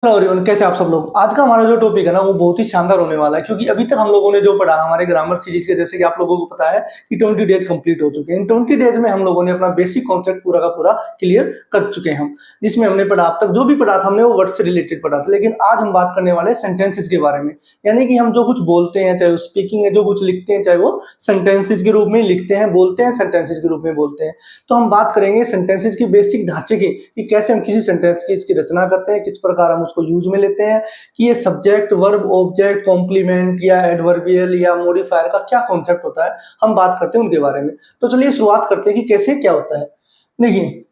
Hello everyone, कैसे आप सब लोग। आज का हमारा जो टॉपिक है ना वो बहुत ही शानदार होने वाला है, क्योंकि अभी तक हम लोगों ने जो पढ़ा हमारे ग्रामर सीरीज के, जैसे कि आप लोगों को पता है कि 20 डेज कंप्लीट हो चुके हैं। इन 20 डेज में हम लोगों ने अपना बेसिक कॉन्सेप्ट पूरा का पूरा क्लियर कर चुके हैं हम, जिसमें हमने पढ़ा अब तक जो भी पढ़ा था हमने वो वर्ड से रिलेटेड पढ़ा था। लेकिन आज हम बात करने वाले सेंटेंसेस के बारे में, यानी कि हम जो कुछ बोलते हैं, चाहे वो स्पीकिंग है, जो कुछ लिखते हैं, चाहे वो सेंटेंसेस के रूप में लिखते हैं, बोलते हैं, सेंटेंसेस के रूप में बोलते हैं। तो हम बात करेंगे सेंटेंसेस की बेसिक ढांचे की, कि कैसे हम किसी सेंटेंस की इसकी रचना करते हैं, किस प्रकार हम उसको यूज में लेते हैं, कि ये सब्जेक्ट, वर्ब, ऑब्जेक्ट, कॉम्प्लीमेंट या एडवर्बियल या मॉडिफायर का क्या कॉन्सेप्ट होता है, हम बात करते हैं उनके बारे में। तो चलिए शुरुआत करते हैं कि कैसे क्या होता है। देखिए,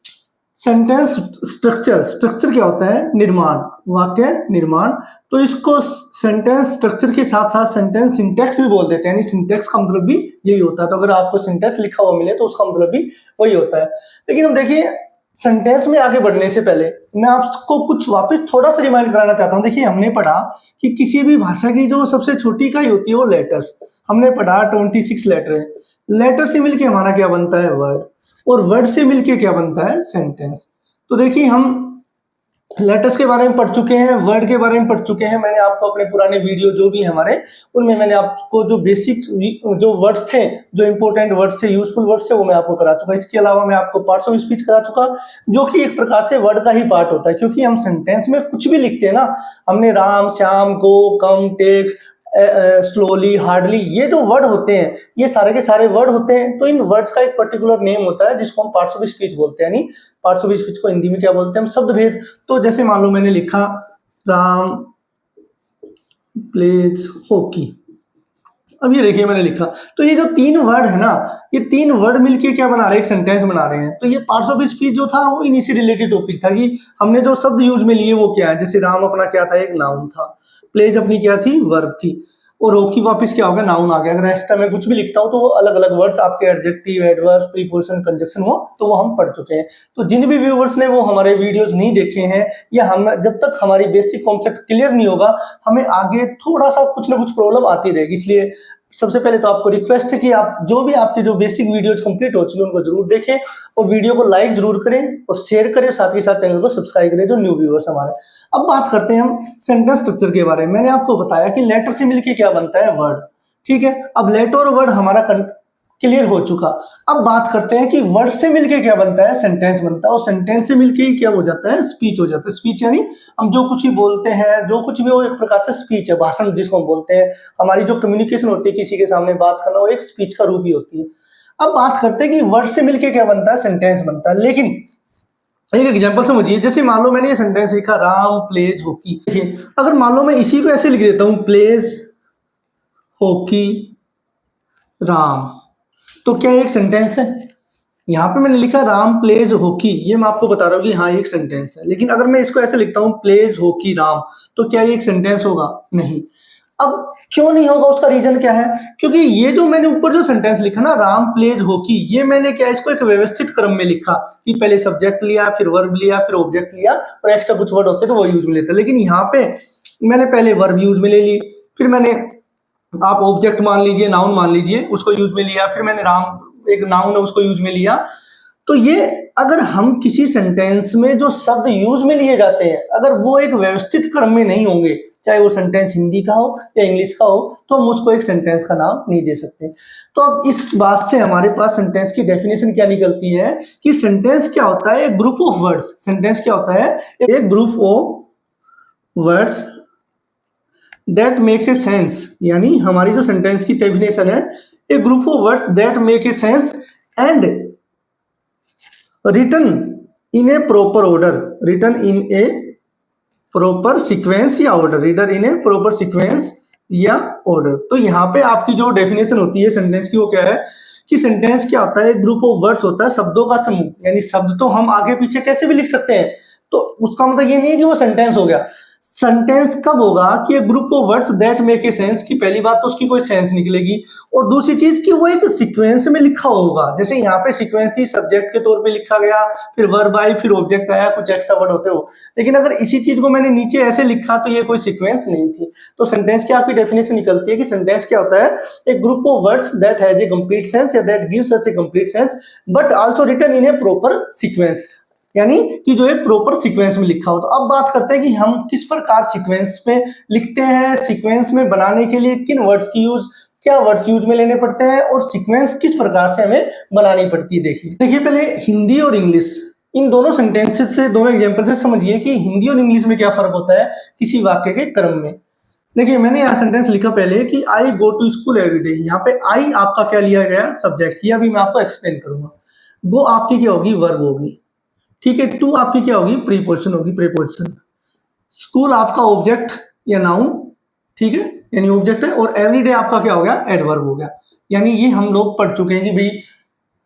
सेंटेंस स्ट्रक्चर क्या होता है? निर्माण, वाक्य निर्माण। तो इसको सेंटेंस स्ट्रक्चर के साथ साथ सेंटेंस सिंटैक्स भी बोल देते हैं, यानी सिंटैक्स का मतलब भी यही होता है। तो अगर आपको सिंटैक्स लिखा हुआ मिले तो उसका मतलब भी वही होता है। लेकिन हम देखिए, सेंटेंस में आगे बढ़ने से पहले मैं आपको कुछ वापस थोड़ा सा रिमाइंड कराना चाहता हूँ। देखिए, हमने पढ़ा कि किसी भी भाषा की जो सबसे छोटी इकाई होती है वो लेटर्स, हमने पढ़ा 26 लेटर है। लेटर से मिलके हमारा क्या बनता है? वर्ड। और वर्ड से मिलके क्या बनता है? सेंटेंस। तो देखिए, हम लेटर्स के बारे में पढ़ चुके हैं, वर्ड के बारे में पढ़ चुके हैं। मैंने आपको अपने पुराने वीडियो जो भी हमारे, उनमें मैंने आपको जो बेसिक जो वर्ड्स थे, जो इंपॉर्टेंट वर्ड्स थे, यूजफुल वर्ड्स थे, वो मैं आपको करा चुका। इसके अलावा मैं आपको पार्ट्स ऑफ स्पीच करा चुका, जो कि एक प्रकार से वर्ड का ही पार्ट होता है, क्योंकि हम सेंटेंस में कुछ भी लिखते हैं ना। हमने राम, श्याम, गो, कम, टेक, स्लोली, हार्डली, ये जो वर्ड होते हैं, ये सारे के सारे वर्ड होते हैं। तो इन वर्ड्स का एक पर्टिकुलर नेम होता है जिसको हम पार्ट्स ऑफ स्पीच बोलते हैं। यानी पार्ट्स ऑफ स्पीच को हिंदी में क्या बोलते हैं? हम शब्द भेद। तो जैसे मान लो मैंने लिखा राम प्लेज हॉकी। अब ये देखिए मैंने लिखा, तो ये जो तीन वर्ड है ना, ये तीन वर्ड मिलके क्या बना रहे हैं? एक सेंटेंस बना रहे हैं। तो ये पार्ट्स ऑफ स्पीच जो था वो इन्हीं से रिलेटेड टॉपिक था, कि हमने जो शब्द यूज में लिए वो क्या है। जैसे राम अपना क्या था? एक नाउन था। प्लेज अपनी क्या थी? वर्ब थी। और हॉकी वापस क्या होगा? नाउन आ गया। अगर एक्स्ट्रा मैं कुछ भी लिखता हूँ तो वो अलग अलग वर्ड्स, आपके एडजेक्टिव, एडवर्ब, प्रीपोजिशन, कंजक्शन, वो तो वो हम पढ़ चुके हैं। तो जिन भी व्यूअर्स ने वो हमारे वीडियोस नहीं देखे हैं, या हम जब तक हमारी बेसिक कॉन्सेप्ट क्लियर नहीं होगा, हमें आगे थोड़ा सा कुछ ना कुछ प्रॉब्लम आती रहेगी। इसलिए सबसे पहले तो आपको रिक्वेस्ट है कि आप जो भी आपके जो बेसिक वीडियोज कंप्लीट हो चुके हैं उनको जरूर देखें, और वीडियो को लाइक जरूर करें और शेयर करें, साथ ही साथ चैनल को सब्सक्राइब करें जो न्यू व्यूअर्स हमारे। अब बात करते हैं हम सेंटेंस स्ट्रक्चर के बारे में। मैंने आपको बताया कि लेटर से मिलके क्या बनता है? वर्ड। ठीक है, अब लेटर और वर्ड हमारा क्लियर हो चुका। अब बात करते हैं कि वर्ड से मिलके क्या बनता है? सेंटेंस बनता है। और सेंटेंस से मिलके ही क्या हो जाता है? स्पीच हो जाता है। स्पीच यानी हम जो कुछ भी बोलते हैं, जो कुछ भी, वो एक प्रकार से स्पीच है, भाषण जिसको हम बोलते हैं। हमारी जो कम्युनिकेशन होती है, किसी के सामने बात करना, वो एक स्पीच का रूप ही होती है। अब बात करते हैं कि वर्ड से मिलके क्या बनता है? सेंटेंस बनता है। लेकिन एक एग्जांपल समझिए, जैसे मान लो मैंने ये सेंटेंस लिखा राम प्लेज हॉकी। देखिए, अगर मान लो मैं इसी को ऐसे लिख देता हूं, प्लेज हॉकी राम, तो क्या एक सेंटेंस है? यहाँ पे मैंने लिखा राम प्लेज हॉकी, ये मैं आपको बता रहा हूँ कि हाँ एक सेंटेंस है। लेकिन अगर मैं इसको ऐसे लिखता हूँ प्लेज हॉकी राम, तो क्या ये एक सेंटेंस होगा? नहीं। अब क्यों नहीं होगा? उसका रीजन क्या है? क्योंकि ये जो मैंने ऊपर जो सेंटेंस लिखा ना, राम प्लेज हॉकी, ये मैंने क्या इसको एक व्यवस्थित क्रम में लिखा, कि पहले सब्जेक्ट लिया, फिर वर्ब लिया, फिर ऑब्जेक्ट लिया, और एक्स्ट्रा कुछ वर्ड होते तो वो यूज में लेते। लेकिन यहाँ पे मैंने पहले वर्ब यूज में ले ली, फिर मैंने, आप ऑब्जेक्ट मान लीजिए, नाउन मान लीजिए, उसको यूज में लिया, फिर मैंने राम, एक नाउन है, उसको यूज में लिया। तो ये अगर हम किसी सेंटेंस में जो शब्द यूज में लिए जाते हैं, अगर वो एक व्यवस्थित क्रम में नहीं होंगे, चाहे वो सेंटेंस हिंदी का हो या इंग्लिश का हो, तो हम उसको एक सेंटेंस का नाम नहीं दे सकते। तो अब इस बात से हमारे पास सेंटेंस की डेफिनेशन क्या निकलती है, कि सेंटेंस क्या होता है? एक ग्रुप ऑफ वर्ड्स। सेंटेंस क्या होता है? एक group of words that makes a sense. यानी हमारी जो सेंटेंस की डेफिनेशन है, a group of words that make a sense and written in a proper order, written in a proper sequence या order, reader in a proper sequence या order. तो यहाँ पे आपकी जो डेफिनेशन होती है सेंटेंस की, वो क्या है कि सेंटेंस क्या होता है? एक ग्रुप ऑफ वर्ड्स होता है, शब्दों का समूह। यानी शब्द तो हम आगे पीछे कैसे भी लिख सकते हैं, तो उसका मतलब ये नहीं है कि वो सेंटेंस हो गया। सेंटेंस कब होगा? कि एक group of words that make a sense, की पहली बात तो उसकी कोई सेंस निकलेगी, और दूसरी चीज कि वो एक सीक्वेंस में लिखा होगा। जैसे यहाँ पे सीक्वेंस थी, सब्जेक्ट के तौर पे लिखा गया, फिर वर्ब आई, फिर ऑब्जेक्ट आया, कुछ एक्स्ट्रा वर्ड होते हो। लेकिन अगर इसी चीज को मैंने नीचे ऐसे लिखा तो ये कोई सीक्वेंस नहीं थी। तो सेंटेंस की आपकी डेफिनेशन निकलती है कि सेंटेंस क्या होता है? एक group of words that has a complete sense या that gives us a complete sense but also written in a proper sequence. यानी कि जो एक प्रॉपर सीक्वेंस में लिखा हो। तो अब बात करते हैं कि हम किस प्रकार सीक्वेंस में लिखते हैं, सीक्वेंस में बनाने के लिए किन वर्ड्स की क्या वर्ड्स यूज में लेने पड़ते हैं और सीक्वेंस किस प्रकार से हमें बनानी पड़ती है। देखिए पहले हिंदी और इंग्लिश, इन दोनों सेंटेंसेस से, दोनों एग्जांपल से समझिए कि हिंदी और इंग्लिश में क्या फर्क होता है किसी वाक्य के क्रम में। देखिए मैंने यहाँ सेंटेंस लिखा पहले कि I go to school every day. यहाँ पे आई आपका क्या लिया गया, सब्जेक्ट। ये अभी मैं आपको एक्सप्लेन करूंगा। गो आपकी क्या होगी, वर्ब होगी, ठीक है। टू आपकी क्या होगी, प्रीपोजिशन होगी, प्रीपोजिशन। स्कूल आपका ऑब्जेक्ट या नाउन, ठीक है, यानी ऑब्जेक्ट है। और एवरीडे आपका क्या हो गया, एडवर्ब हो गया। यानी ये हम लोग पढ़ चुके हैं कि भाई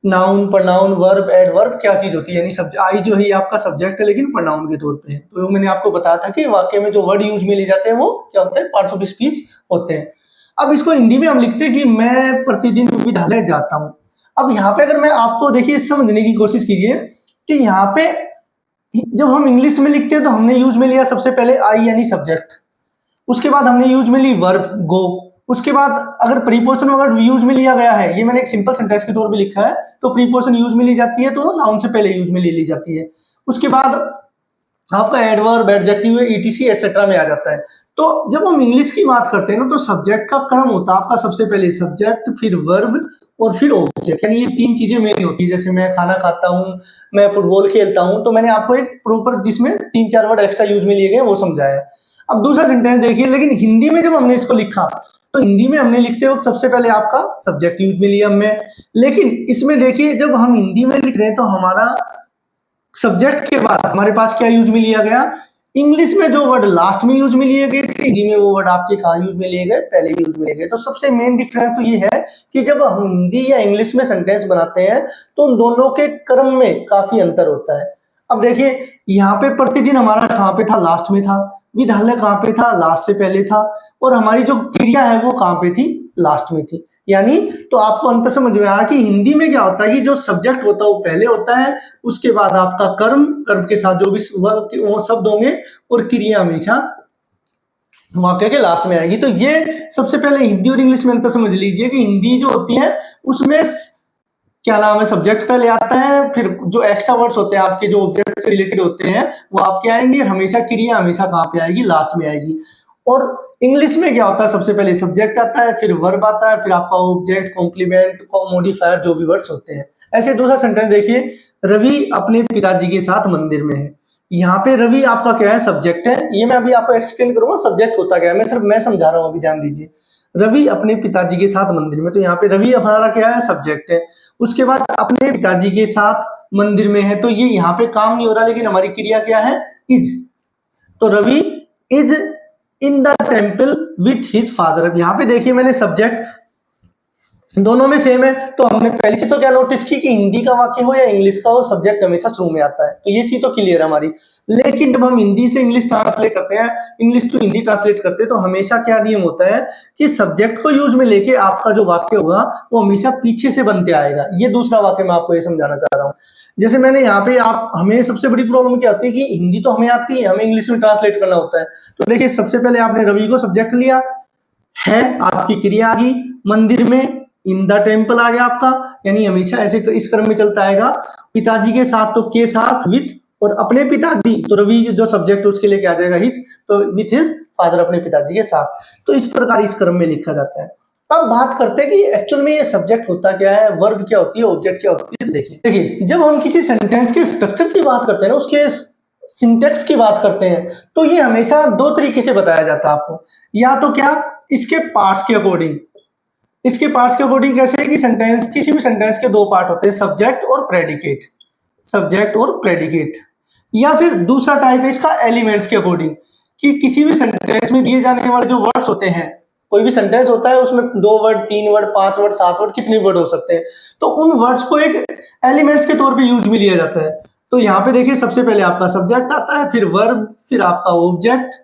नाउन, प्रोनाउन, वर्ब, एडवर्ब क्या चीज होती है। यानी आई जो है आपका सब्जेक्ट है लेकिन प्रोनाउन के तौर पे है। तो मैंने आपको बताया था कि वाक्य में जो वर्ड यूज में ले जाते हैं वो क्या होते हैं, पार्ट्स ऑफ स्पीच होते हैं। अब इसको हिंदी में हम लिखते हैं कि मैं प्रतिदिन विद्यालय जाता हूँ। अब यहाँ पे अगर मैं आपको, देखिए समझने की कोशिश कीजिए कि यहाँ पे जब हम इंग्लिश में लिखते हैं तो हमने यूज में लिया सबसे पहले आई यानी सब्जेक्ट, उसके बाद हमने यूज में ली वर्ब गो, उसके बाद अगर प्रीपोजिशन अगर यूज में लिया गया है, ये मैंने एक सिंपल सेंटेंस के तौर पे लिखा है, तो प्रीपोजिशन यूज में ली जाती है तो नाउन से पहले यूज में ली जाती है। उसके बाद आपका एडवर्ब, एडजेक्टिव, ईटीसी एटसेट्रा में आ जाता है। तो जब हम इंग्लिश की बात करते हैं ना तो सब्जेक्ट का क्रम होता है आपका सबसे पहले सब्जेक्ट, फिर वर्ब और फिर ऑब्जेक्ट। यानी ये तीन चीजें मेन होती है। जैसे मैं खाना खाता हूँ, मैं फुटबॉल खेलता हूँ, तो मैंने आपको एक प्रॉपर जिसमें 3-4 वर्ड एक्स्ट्रा यूज में लिए गए वो समझाया। अब दूसरा सेंटेंस देखिए, लेकिन हिंदी में जब हमने इसको लिखा तो हिंदी में हमने लिखते वक्त सबसे पहले आपका सब्जेक्ट यूज में लिया हमने। लेकिन इसमें देखिए जब हम हिंदी में लिख रहे हैं तो हमारा सब्जेक्ट के बाद हमारे पास क्या यूज में लिया गया, इंग्लिश में जो वर्ड लास्ट में यूज में लिए गए थे, हिंदी में वो वर्ड आपके कहाँ यूज में लिए गए, पहले यूज में लिए गए। तो सबसे मेन डिफरेंस तो ये है कि जब हम हिंदी या इंग्लिश में सेंटेंस बनाते हैं तो उन दोनों के क्रम में काफी अंतर होता है। अब देखिए यहाँ पे प्रतिदिन हमारा कहाँ पे था, लास्ट में था। विद्यालय कहाँ पे था, लास्ट से पहले था। और हमारी जो क्रिया है वो कहाँ पे थी, लास्ट में थी। यानी तो आपको अंतर समझ में आया कि हिंदी में क्या होता है कि जो सब्जेक्ट होता है वो पहले होता है, उसके बाद आपका कर्म, कर्म के साथ जो भी वो शब्द होंगे, और क्रिया हमेशा वाक्य के लास्ट में आएगी। तो ये सबसे पहले हिंदी और इंग्लिश में अंतर समझ लीजिए कि हिंदी जो होती है उसमें क्या नाम है, सब्जेक्ट पहले आता है, फिर जो एक्स्ट्रा वर्ड्स होते हैं आपके जो ऑब्जेक्ट से रिलेटेड होते हैं वो आपके आएंगे, और हमेशा क्रिया हमेशा कहाँ पे आएगी, लास्ट में आएगी। और इंग्लिश में क्या होता है, सबसे पहले सब्जेक्ट आता है, फिर वर्ब आता है, फिर आपका ऑब्जेक्ट, कॉम्प्लीमेंट, मॉडिफायर जो भी वर्ड्स होते हैं। ऐसे दूसरा सेंटेंस देखिए, रवि अपने पिताजी के साथ मंदिर में है। यहाँ पे रवि आपका क्या है, सब्जेक्ट है। ये मैं अभी आपको एक्सप्लेन करूंगा सब्जेक्ट होता क्या है, मैं समझा रहा हूँ, अभी ध्यान दीजिए। रवि अपने पिताजी के साथ मंदिर में, तो यहाँ पे रवि हमारा क्या है, सब्जेक्ट है। उसके बाद अपने पिताजी के साथ मंदिर में है, तो ये यहाँ पे काम नहीं हो रहा, लेकिन हमारी क्रिया क्या है, इज। तो Ravi is in the temple with his father. अब यहाँ पे देखिए मैंने सब्जेक्ट दोनों में सेम है, तो हमने पहली चीज तो क्या नोटिस की कि हिंदी का वाक्य हो या इंग्लिश का हो, सब्जेक्ट हमेशा शुरू में आता है। तो ये चीज तो क्लियर है हमारी। लेकिन जब हम हिंदी से इंग्लिश ट्रांसलेट करते हैं, इंग्लिश टू हिंदी ट्रांसलेट करते हैं, तो हमेशा क्या नियम होता है कि सब्जेक्ट को यूज में लेके आपका जो वाक्य होगा वो हमेशा पीछे से बनते आएगा। ये दूसरा वाक्य मैं आपको ये समझाना चाह रहा हूँ। जैसे मैंने यहाँ पे, आप हमें सबसे बड़ी प्रॉब्लम क्या होती है कि हिंदी तो हमें आती है, हमें इंग्लिश में ट्रांसलेट करना होता है। तो देखिए सबसे पहले आपने रवि को सब्जेक्ट लिया है, आपकी क्रिया आ गई, मंदिर में इन द टेम्पल आ गया आपका, यानी हमेशा ऐसे इस क्रम में चलता आएगा। पिताजी के साथ तो के साथ विथ, और अपने पिताजी तो रवि जो सब्जेक्ट उसके लिए क्या आ जाएगा, हिज, तो विथ हिज फादर, अपने पिताजी के साथ। तो इस प्रकार इस क्रम में लिखा जाता है। अब बात करते हैं कि एक्चुअल में ये सब्जेक्ट होता क्या है, वर्ब क्या होती है, ऑब्जेक्ट क्या होती है। देखिए जब हम किसी सेंटेंस के स्ट्रक्चर की बात करते हैं ना, उसके सिंटेक्स की बात करते हैं, तो ये हमेशा दो तरीके से बताया जाता है आपको। या तो क्या, इसके पार्ट्स के अकॉर्डिंग। इसके पार्ट्स के अकॉर्डिंग कैसे कि सेंटेंस, किसी भी सेंटेंस के दो पार्ट होते हैं, सब्जेक्ट और प्रेडिकेट, सब्जेक्ट और प्रेडिकेट। या फिर दूसरा टाइप है इसका एलिमेंट्स के अकॉर्डिंग, कि किसी भी सेंटेंस में दिए जाने वाले जो वर्ड्स होते हैं, कोई भी सेंटेंस होता है उसमें 2 वर्ड, 3 वर्ड, 5 वर्ड, 7 वर्ड, कितने वर्ड हो सकते हैं, तो उन वर्ड्स को एक एलिमेंट्स के तौर पे यूज में लिया जाता है। तो यहाँ पे देखिए सबसे पहले आपका सब्जेक्ट आता है, फिर वर्ब, फिर आपका ऑब्जेक्ट,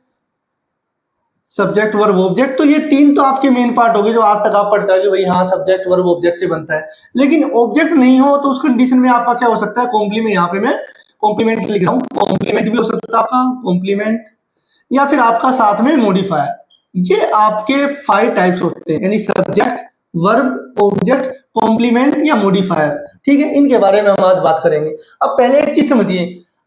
सब्जेक्ट वर्ब ऑब्जेक्ट। तो ये तीन तो आपके मेन पार्ट हो गए जो आज तक आप पढ़ते हैं, भाई हाँ सब्जेक्ट वर्ब ऑब्जेक्ट से बनता है। लेकिन ऑब्जेक्ट नहीं हो तो उस कंडीशन में आपका क्या हो सकता है, कॉम्प्लीमेंट। यहाँ पे मैं कॉम्प्लीमेंट लिख रहा हूँ, कॉम्प्लीमेंट भी हो सकता है आपका, कॉम्प्लीमेंट, या फिर आपका साथ में मॉडिफायर। ये आपके 5 टाइप्स होते हैं, यानी सब्जेक्ट, वर्ब, ऑब्जेक्ट, कॉम्प्लीमेंट या मॉडिफायर। ठीक है, इनके बारे में हम आज बात करेंगे। अब पहले एक चीज समझिए,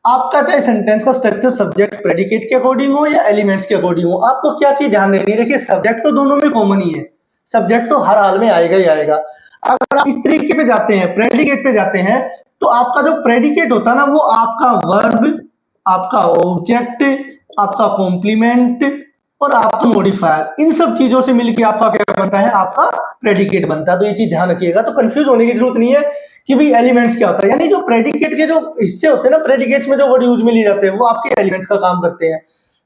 आपका चाहे सेंटेंस का स्ट्रक्चर सब्जेक्ट प्रेडिकेट के अकॉर्डिंग हो या एलिमेंट्स के अकॉर्डिंग हो, आपको क्या चीज ध्यान देनी है। देखिए सब्जेक्ट तो दोनों में कॉमन ही है, सब्जेक्ट तो हर हाल में आएगा ही आएगा। अगर आप इस तरीके पे जाते हैं, प्रेडिकेट पे जाते हैं, तो आपका जो प्रेडिकेट होता है ना, वो आपका वर्ब, आपका ऑब्जेक्ट, आपका कॉम्प्लीमेंट और आपका मॉडिफायर, इन सब चीजों से मिलकर आपका क्या बनता है, आपका प्रेडिकेट बनता है। तो ये चीज ध्यान रखिएगा। तो कंफ्यूज होने की जरूरत नहीं है कि भाई एलिमेंट्स क्या होता है, यानी जो प्रेडिकेट के जो हिस्से होते हैं ना, प्रेडिकेट्स में जो वर्ड यूज में लिए जाते हैं, वो आपके एलिमेंट्स का काम करते हैं।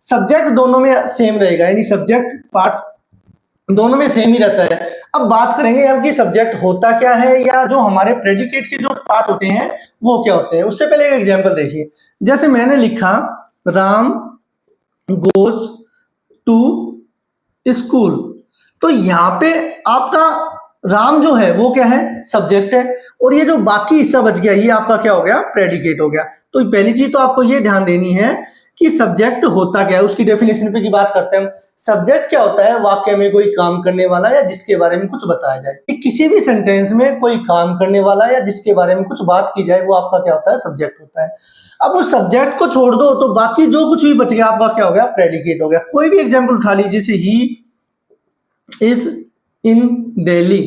सब्जेक्ट दोनों में सेम रहेगा, यानी सब्जेक्ट पार्ट दोनों में सेम ही रहता है। अब बात करेंगे हम कि सब्जेक्ट होता क्या है, या जो हमारे प्रेडिकेट के जो पार्ट होते हैं वो क्या होते हैं। उससे पहले एक एग्जांपल देखिए, जैसे मैंने लिखा राम गोज टू स्कूल, तो यहां पे आपका राम जो है वो क्या है, सब्जेक्ट है, और ये जो बाकी हिस्सा बच गया ये आपका क्या हो गया, प्रेडिकेट हो गया। तो पहली चीज तो आपको ये ध्यान देनी है कि सब्जेक्ट होता क्या है, उसकी डेफिनेशन पे की बात करते हैं। सब्जेक्ट क्या होता है, वाक्य में कोई काम करने वाला या जिसके बारे में कुछ बताया जाए। कि किसी भी सेंटेंस में कोई काम करने वाला या जिसके बारे में कुछ बात की जाए, वो आपका क्या होता है, सब्जेक्ट होता है। अब उस सब्जेक्ट को छोड़ दो तो बाकी जो कुछ भी बच गया आपका क्या हो गया, प्रेडिकेट हो गया। कोई भी एग्जाम्पल उठा लीजिए, जैसे ही इज इन दिल्ली,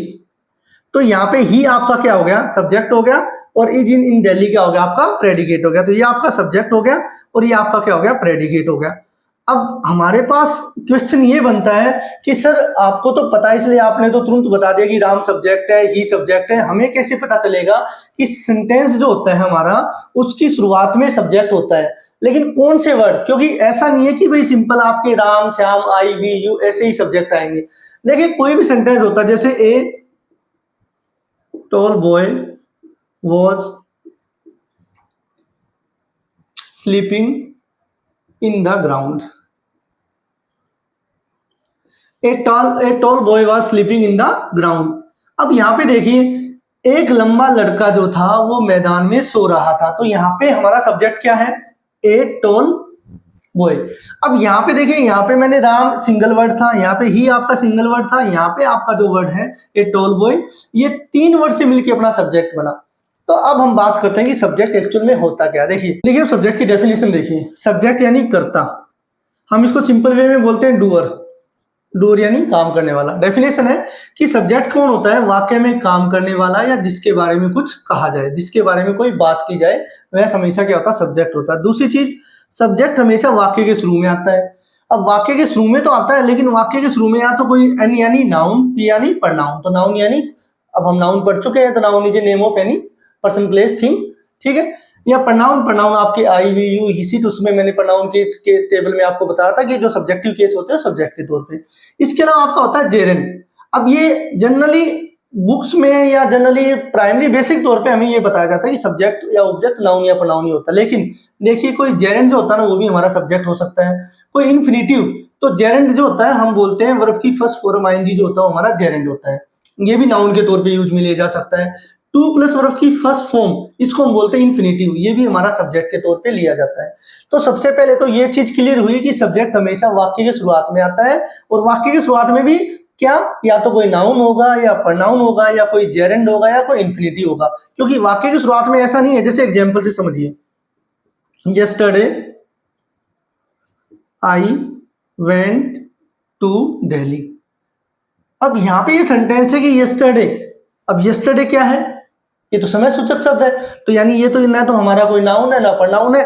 तो यहाँ पे ही आपका क्या हो गया, सब्जेक्ट हो गया, और इज इन दिल्ली क्या हो गया, आपका प्रेडिकेट हो गया। तो ये आपका सब्जेक्ट हो गया और ये आपका क्या हो गया, प्रेडिकेट हो गया। अब हमारे पास क्वेश्चन ये बनता है कि सर आपको तो पता है, इसलिए आपने तो तुरंत बता दिया कि राम सब्जेक्ट है, ही सब्जेक्ट है, हमें कैसे पता चलेगा कि सेंटेंस जो होता है हमारा, उसकी शुरुआत में सब्जेक्ट होता है, लेकिन कौन से वर्ड। क्योंकि ऐसा नहीं है कि भाई सिंपल आपके राम श्याम आई वी यू ऐसे ही सब्जेक्ट आएंगे। देखिए कोई भी सेंटेंस होता है, जैसे a tall boy was sleeping in the ground, a tall boy was sleeping in the ground. अब यहां पे देखिए एक लंबा लड़का जो था वो मैदान में सो रहा था, तो यहां पे हमारा सब्जेक्ट क्या है, ए टॉल बॉय। अब यहाँ पे देखिए, यहाँ पे मैंने राम सिंगल वर्ड था, यहाँ पे ही आपका सिंगल वर्ड था, यहाँ पे आपका जो वर्ड है ए टॉल बॉय, ये तीन वर्ड से मिलकर अपना सब्जेक्ट बना। तो अब हम बात करते हैं कि सब्जेक्ट एक्चुअल में होता क्या। देखिए सब्जेक्ट की डेफिनेशन देखिए, सब्जेक्ट यानी कर्ता, हम इसको सिंपल वे में बोलते हैं डूअर, डूअर यानी काम करने वाला। डेफिनेशन है कि सब्जेक्ट कौन होता है, वाक्य में काम करने वाला या जिसके बारे में कुछ कहा जाए, जिसके बारे में कोई बात की जाए, वह हमेशा क्या होता है, सब्जेक्ट होता है। दूसरी चीज, सब्जेक्ट हमेशा वाक्य के शुरू में आता है। अब वाक्य के शुरू में तो आता है, लेकिन वाक्य के शुरू में या तो कोई एन यानी नाउन, पी यानी प्रनाउन। तो नाउन यानी, अब हम नाउन पढ़ चुके हैं, तो noun is name of any person place thing, ठीक है। या प्रनाउन, प्रनाउन आपके आई वी यू ही सीट, उसमें मैंने प्रनाउन के टेबल में आपको बताया था कि जो सब्जेक्टिव केस होते हैं सब्जेक्ट के तौर पे। इसके अलावा आपका होता है जेरेंड। अब ये जनरली बुक्स में या जनरली प्राइमरी बेसिक तौर पे हमें ये बताया जाता है कि सब्जेक्ट या ऑब्जेक्ट नाउन या प्रनाउन ही होता है, लेकिन देखिए कोई जेरेंड जो होता है ना, वो भी हमारा सब्जेक्ट हो सकता है। कोई इन्फिनिटिव, तो जेरेंड जो होता है हम बोलते हैं वर्ब की फर्स्ट फॉर्म आईएनजी जो होता है हमारा जेरेंड होता है, ये भी नाउन के तौर पे यूज में लिया जा सकता है। टू प्लस वर्ब की फर्स्ट फॉर्म, इसको हम बोलते हैं इन्फिनिटिव, ये भी हमारा सब्जेक्ट के तौर पे लिया जाता है। तो सबसे पहले तो ये चीज क्लियर हुई कि सब्जेक्ट हमेशा वाक्य की शुरुआत में आता है, और वाक्य की शुरुआत में भी क्या, या तो कोई नाउन होगा या प्रनाउन होगा या कोई जेरेंड होगा या कोई इन्फिनिटिव होगा। क्योंकि वाक्य की शुरुआत में ऐसा नहीं है, जैसे एग्जांपल से समझिए, yesterday I went to Delhi. अब यहां पे ये सेंटेंस है कि यस्टरडे, अब यस्टरडे क्या है, ये तो समय सूचक शब्द है, तो यानी ये तो ना तो हमारा कोई नाउन है ना प्रनाउन है,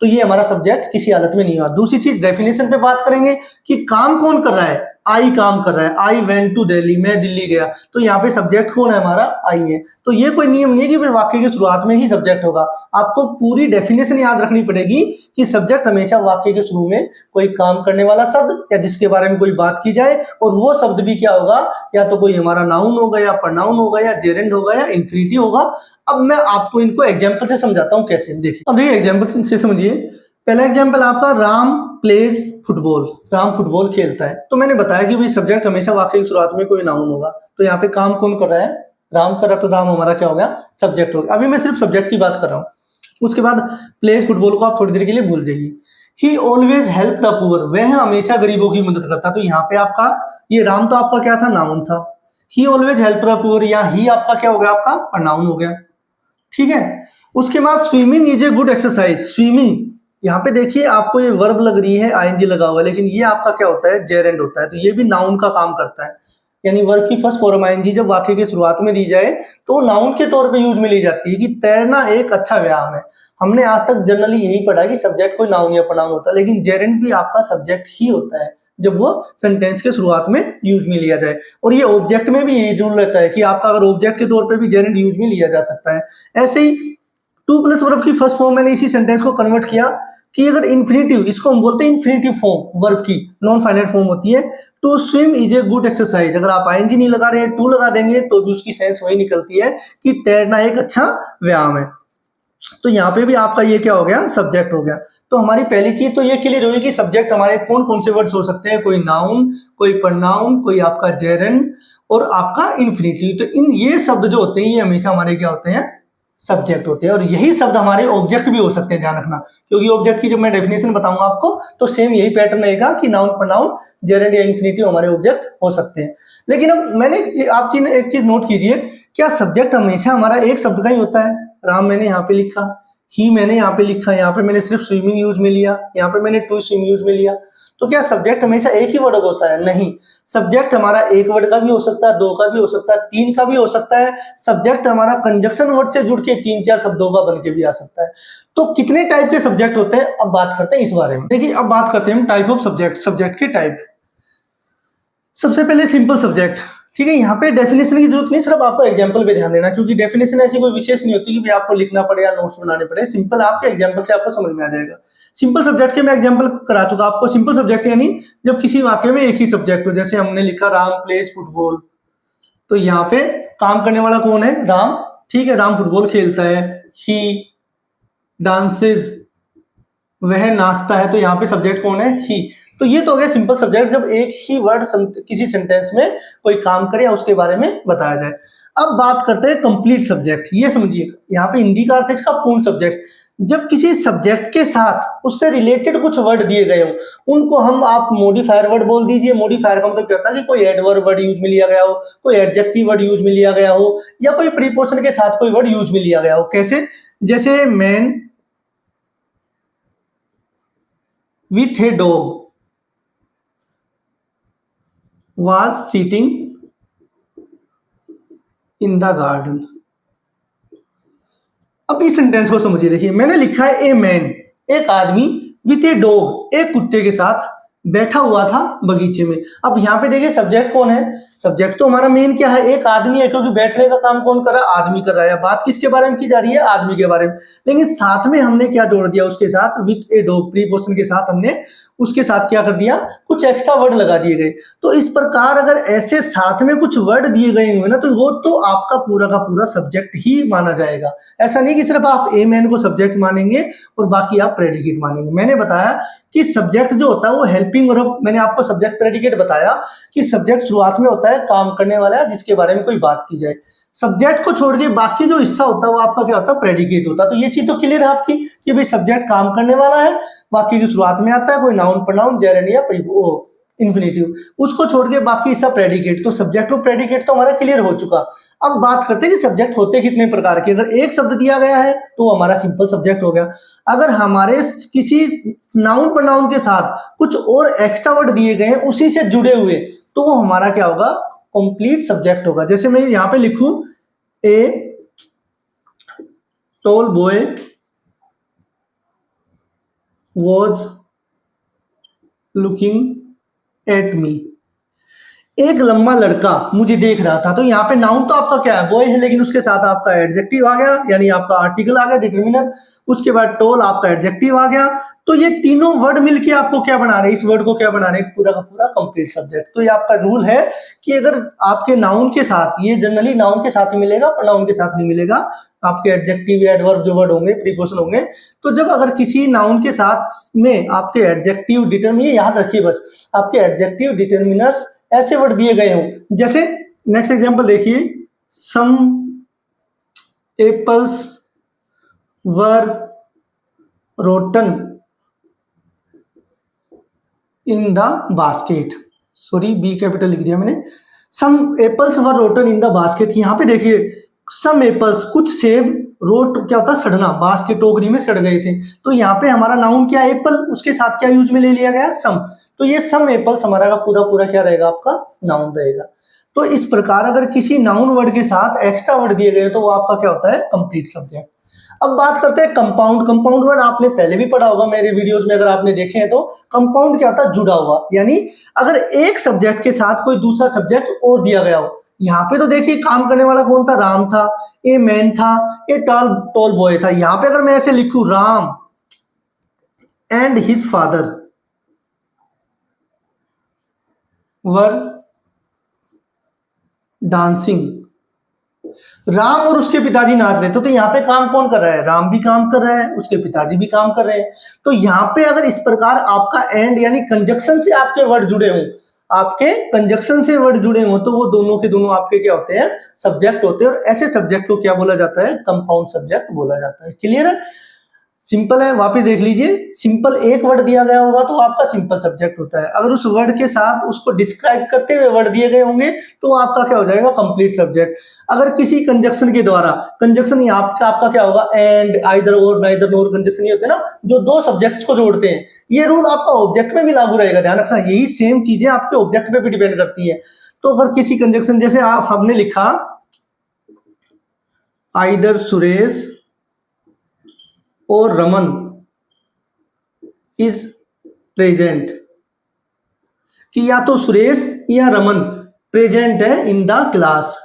तो ये हमारा सब्जेक्ट किसी हालत में नहीं हुआ। दूसरी चीज डेफिनेशन पे बात करेंगे कि काम कौन कर रहा है, आई काम कर रहा है, आई वेंट टू दिल्ली, मैं दिल्ली गया, तो यहाँ पे सब्जेक्ट कौन है, हमारा आई है। तो ये कोई नियम नहीं है कि फिर वाक्य की शुरुआत में ही सब्जेक्ट होगा, आपको पूरी डेफिनेशन याद रखनी पड़ेगी कि सब्जेक्ट हमेशा वाक्य के शुरू में कोई काम करने वाला शब्द या जिसके बारे में कोई बात की जाए, और वो शब्द भी क्या होगा, या तो कोई हमारा नाउन होगा या प्रनाउन होगा या जेरेंड होगा या इन्फिनिटिव होगा। अब मैं आपको इनको एग्जाम्पल से समझाता हूँ कैसे। देखिए अब देखिए एग्जाम्पल से समझिए। पहला एग्जाम्पल आपका, Ram plays football, Ram football खेलता है। तो मैंने बताया कि भाई सब्जेक्ट हमेशा वाक्य की शुरुआत में कोई नाउन होगा, तो यहाँ पे काम कौन कर रहा है, राम कर रहा, तो राम हमारा क्या हो गया, सब्जेक्ट हो गया। अभी मैं सिर्फ सब्जेक्ट की बात कर रहा हूँ, उसके बाद प्लेज फुटबॉल को आप थोड़ी देर के लिए भूल जाइए। ही ऑलवेज हेल्प द पुअर, वह हमेशा गरीबों की मदद करता। तो यहाँ पे आपका ये राम तो आपका क्या था, नाउन था। ही ऑलवेज हेल्प द पुअर, या ही आपका क्या हो गया, आपका प्रनाउन हो गया। ठीक है। उसके बाद swimming is a good exercise. Swimming, यहाँ पे देखिए आपको ये वर्ब लग रही है, आईएनजी लगा हुआ है, लेकिन ये आपका क्या होता है, जेरेंड होता है, तो ये भी नाउन का काम करता है। यानी वर्ब की फर्स्ट फॉर्म आईएनजी जब वाक्य की शुरुआत में दी जाए तो नाउन के तौर पे यूज में ली जाती है कि तैरना एक अच्छा व्यायाम है। हमने आज तक जनरली यही पढ़ा कि सब्जेक्ट कोई नाउन या प्रोनाउन होता है, लेकिन जेरेंड भी आपका सब्जेक्ट ही होता है जब वो सेंटेंस के शुरुआत में यूज में लिया जाए। और ये ऑब्जेक्ट में भी यही रूल रहता है कि आपका अगर ऑब्जेक्ट के तौर पे भी जेरेंड यूज में लिया जा सकता है। ऐसे ही टू प्लस वर्ब की फर्स्ट फॉर्म मैंने इसी सेंटेंस को कन्वर्ट किया कि अगर इन्फिनेटिव, इसको हम बोलते हैं इन्फिनेटिव फॉर्म, वर्ब की नॉन फाइनाइट फॉर्म होती है, to swim is a good exercise. अगर आप आईएनजी नहीं लगा रहे हैं, टू लगा देंगे तो भी उसकी सेंस वही निकलती है कि तैरना एक अच्छा व्यायाम है। तो यहाँ पे भी आपका ये क्या हो गया, सब्जेक्ट हो गया। तो हमारी पहली चीज तो ये क्लियर हुई कि सब्जेक्ट हमारे कौन कौन से वर्ड्स हो सकते हैं, कोई नाउन, कोई प्रोनाउन, कोई आपका जेरेंड और आपका इन्फिनेटिव। तो इन ये शब्द जो होते हैं ये हमेशा हमारे क्या होते हैं, सब्जेक्ट होते हैं। और यही शब्द हमारे ऑब्जेक्ट भी हो सकते हैं, ध्यान रखना, क्योंकि ऑब्जेक्ट की जब मैं डेफिनेशन बताऊंगा आपको तो सेम यही पैटर्न रहेगा कि नाउन, प्रोनाउन, जेरेंड या इन्फिनेटिव हमारे ऑब्जेक्ट हो सकते हैं। लेकिन अब मैंने आप एक चीज नोट कीजिए, क्या सब्जेक्ट हमेशा हमारा एक शब्द का ही होता है? राम मैंने यहाँ पे लिखा, ही मैंने यहाँ पे लिखा, यहाँ पे मैंने सिर्फ स्विमिंग यूज में लिया, यहाँ पे मैंने टू स्विम यूज में लिया, तो क्या सब्जेक्ट हमेशा एक ही वर्ड होता है? नहीं, सब्जेक्ट हमारा एक वर्ड का भी हो सकता है, दो का भी हो सकता है, तीन का भी हो सकता है। सब्जेक्ट हमारा कंजक्शन वर्ड से जुड़ के तीन चार शब्दों का बन के भी आ सकता है। तो कितने टाइप के सब्जेक्ट होते हैं, अब बात करते हैं इस बारे में। देखिए अब बात करते हैं हम टाइप ऑफ सब्जेक्ट, सब्जेक्ट के टाइप। सबसे पहले सिंपल सब्जेक्ट, ठीक है। यहाँ पे डेफिनेशन की जरूरत नहीं, सिर्फ आपको एग्जांपल पे ध्यान देना, क्योंकि डेफिनेशन ऐसी कोई विशेष नहीं होती कि भाई आपको लिखना पड़े या नोट्स बनाने पड़े, सिंपल आपके एग्जांपल से आपको समझ में आ जाएगा। सिंपल सब्जेक्ट के मैं एग्जांपल करा चुका आपको। सिंपल सब्जेक्ट यानी जब किसी वाक्य में एक ही सब्जेक्ट हो, जैसे हमने लिखा राम प्लेज फुटबॉल, तो यहाँ पे काम करने वाला कौन है? राम, ठीक है, राम फुटबॉल खेलता है। ही डांसेज, वह नाचता है, तो यहाँ पे सब्जेक्ट कौन है? ही। तो ये तो हो गया सिंपल सब्जेक्ट, जब एक ही वर्ड किसी सेंटेंस में कोई काम करे या उसके बारे में बताया जाए। अब बात करते हैं कंप्लीट सब्जेक्ट। ये समझिए, यहाँ पे हिंदी का अर्थ है इसका पूर्ण सब्जेक्ट। जब किसी सब्जेक्ट के साथ उससे रिलेटेड कुछ वर्ड दिए गए हो, उनको हम आप मॉडिफायर वर्ड बोल दीजिए। मॉडिफायर का मतलब क्या होता है कि कोई एडवर्ब वर्ड यूज में लिया गया हो, कोई एडजेक्टिव वर्ड यूज में लिया गया हो, या कोई प्रीपोजिशन के साथ कोई वर्ड यूज में लिया गया हो। कैसे? जैसे man with a dog was sitting in the garden। अब इस सेंटेंस को समझिए। देखिए मैंने लिखा है ए मैन, एक आदमी, विथ ए डॉग, एक कुत्ते के साथ बैठा हुआ था बगीचे में। अब यहाँ पे देखिए सब्जेक्ट कौन है? सब्जेक्ट तो हमारा मेन क्या है? एक आदमी है, क्योंकि बैठने का काम कौन कर रहा है? आदमी कर रहा है। बात किसके बारे में की जा रही है? आदमी के बारे में। लेकिन साथ में हमने क्या जोड़ दिया उसके साथ? विथ ए डॉग प्रीपोजिशन के साथ हमने उसके साथ क्या कर दिया? कुछ एक्स्ट्रा वर्ड लगा दिए गए। तो इस प्रकार अगर ऐसे साथ में कुछ वर्ड दिए गए हुए ना, तो वो तो आपका पूरा का पूरा सब्जेक्ट ही माना जाएगा। ऐसा नहीं कि सिर्फ आप ए मैन को सब्जेक्ट मानेंगे और बाकी आप प्रेडिकेट मानेंगे। मैंने बताया कि सब्जेक्ट जो होता है वो हेल्पिंग वर्ब, मैंने आपको सब्जेक्ट प्रेडिकेट बताया कि सब्जेक्ट शुरुआत में होता है काम करने वाला जिसके बारे में कोई बात की जाए। सब्जेक्ट को छोड़ के बाकी जो हिस्सा होता है वो आपका क्या होता है? प्रेडिकेट होता है। तो ये चीज तो क्लियर है आपकी कि भाई सब्जेक्ट काम करने वाला है, बाकी की शुरुआत में आता है कोई नाउन, प्रोनाउन, जेरेंड या इन्फिनेटिव, उसको छोड़ के बाकी हिस्सा प्रेडिकेट। तो सब्जेक्ट और प्रेडिकेट तो हमारा क्लियर हो चुका। अब बात करते हैं कि सब्जेक्ट होते कितने प्रकार के। अगर एक शब्द दिया गया है तो हमारा सिंपल सब्जेक्ट हो गया। अगर हमारे किसी नाउन प्रोनाउन के साथ कुछ और एक्स्ट्रा वर्ड दिए गए हैं उसी से जुड़े हुए, तो वो हमारा क्या होगा? कंप्लीट सब्जेक्ट होगा। जैसे मैं यहां पे लिखूं a tall boy was looking at me, एक लंबा लड़का मुझे देख रहा था। तो यहाँ पे नाउन तो आपका क्या है? बॉय है, लेकिन उसके साथ आपका एडजेक्टिव आ गया, यानी आपका आर्टिकल आ गया, डिटरमिनर। उसके बाद टॉल आपका एडजेक्टिव आ गया। तो ये तीनों वर्ड मिलके आपको क्या बना रहे हैं? इस वर्ड को क्या बना रहे हैं? पूरा का पूरा कंप्लीट सब्जेक्ट। तो ये आपका रूल है कि अगर आपके नाउन के साथ, ये जनरली नाउन के साथ ही मिलेगा, प्रोनाउन के साथ नहीं मिलेगा। आपके एडजेक्टिव या एडवर्ब जो वर्ड होंगे, प्रीपोजिशन होंगे, तो जब अगर किसी नाउन के साथ में आपके एडजेक्टिव, डिटरमिनर, याद रखिए बस, आपके एडजेक्टिव, डिटरमिनर्स ऐसे वर्ड दिए गए हों। जैसे नेक्स्ट एग्जांपल देखिए, some apples were rotten in the basket, sorry B capital लिख दिया मैंने। Some apples were rotten in the basket. यहां पे देखिए सम एप्पल्स, कुछ सेब रोट क्या होता है, सड़ना, बांस के टोकरी में सड़ गए थे। तो यहाँ पे हमारा नाउन क्या है, एप्पल, उसके साथ क्या यूज में ले लिया गया, सम। तो ये सम एप्पल्स हमारा का पूरा पूरा क्या रहेगा, आपका नाउन रहेगा। तो इस प्रकार अगर किसी नाउन वर्ड के साथ एक्स्ट्रा वर्ड दिए गए तो वो आपका क्या होता है, कंप्लीट सब्जेक्ट। अब बात करते हैं कंपाउंड। कंपाउंड वर्ड आपने पहले भी पढ़ा होगा मेरे वीडियोस में, अगर आपने देखे हैं तो। कंपाउंड क्या होता है, जुड़ा हुआ, यानी अगर एक सब्जेक्ट के साथ कोई दूसरा सब्जेक्ट और दिया गया हो। यहाँ पे तो देखिए काम करने वाला कौन था, राम था, ए मैन था, ए टॉल बॉय था। यहाँ पे अगर मैं ऐसे लिखूं, Ram and his father were dancing, Ram और उसके पिताजी नाच रहे थे। तो यहाँ पे काम कौन कर रहा है, राम भी काम कर रहा है, उसके पिताजी भी काम कर रहे हैं। तो यहाँ पे अगर इस प्रकार आपका एंड यानी कंजक्शन से आपके वर्ड जुड़े हों, आपके कंजक्शन से वर्ड जुड़े हों, तो वो दोनों के दोनों आपके क्या होते हैं, सब्जेक्ट होते हैं। और ऐसे सब्जेक्ट को क्या बोला जाता है, कंपाउंड सब्जेक्ट बोला जाता है। क्लियर है, सिंपल है। वापस देख लीजिए, सिंपल एक वर्ड दिया गया होगा तो आपका सिंपल सब्जेक्ट होता है। अगर उस वर्ड के साथ उसको डिस्क्राइब करते हुए वर्ड दिए गए होंगे तो आपका क्या हो जाएगा, कंप्लीट सब्जेक्ट। अगर किसी कंजक्शन के द्वारा, कंजक्शन आपका क्या होगा, एंड, आइदर और, नाइदर नोर कंजक्शन ये होते हैं ना, जो दो सब्जेक्ट्स को जोड़ते हैं। ये रूल आपका ऑब्जेक्ट में भी लागू रहेगा, ध्यान रखना। यही सेम चीजें आपके ऑब्जेक्ट पे भी डिपेंड करती है। तो अगर किसी कंजक्शन, जैसे हमने लिखा आइदर सुरेश और रमन इज प्रेजेंट, कि या तो सुरेश या रमन प्रेजेंट है in the class,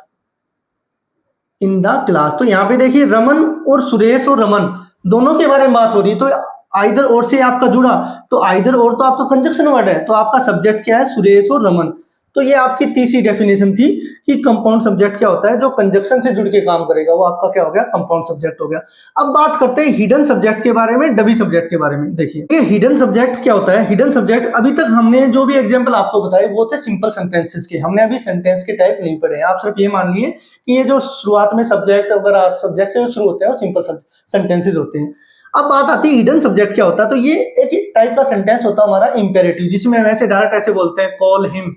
in the class. तो यहां पे देखिए रमन और सुरेश और रमन दोनों के बारे में बात हो रही है। तो आइदर और से आपका जुड़ा, तो आइदर और तो आपका कंजक्शन वर्ड है, तो आपका सब्जेक्ट क्या है, सुरेश और रमन। तो ये आपकी तीसरी डेफिनेशन थी कि कंपाउंड सब्जेक्ट क्या होता है, जो कंजक्शन से जुड़ के काम करेगा, वो आपका क्या हो गया, कंपाउंड सब्जेक्ट हो गया। अब बात करते हैं हिडन सब्जेक्ट के बारे में, डमी सब्जेक्ट के बारे में। देखिए ये हिडन सब्जेक्ट क्या होता है। हिडन सब्जेक्ट, अभी तक हमने जो भी एग्जांपल आपको बताए वो थे सिंपल सेंटेंसेस के, हमने अभी सेंटेंस के टाइप नहीं पढ़े। आप सिर्फ ये मान लिए कि ये जो शुरुआत में सब्जेक्ट वगैरह सब्जेक्ट से शुरू होते हैं वो सिंपल सेंटेंसेस होते हैं। अब बात आती है हिडन सब्जेक्ट क्या होता है। तो ये एक टाइप का सेंटेंस होता है हमारा इंपेरेटिव, जिसमें हम ऐसे डायरेक्ट ऐसे बोलते हैं, कॉल हिम,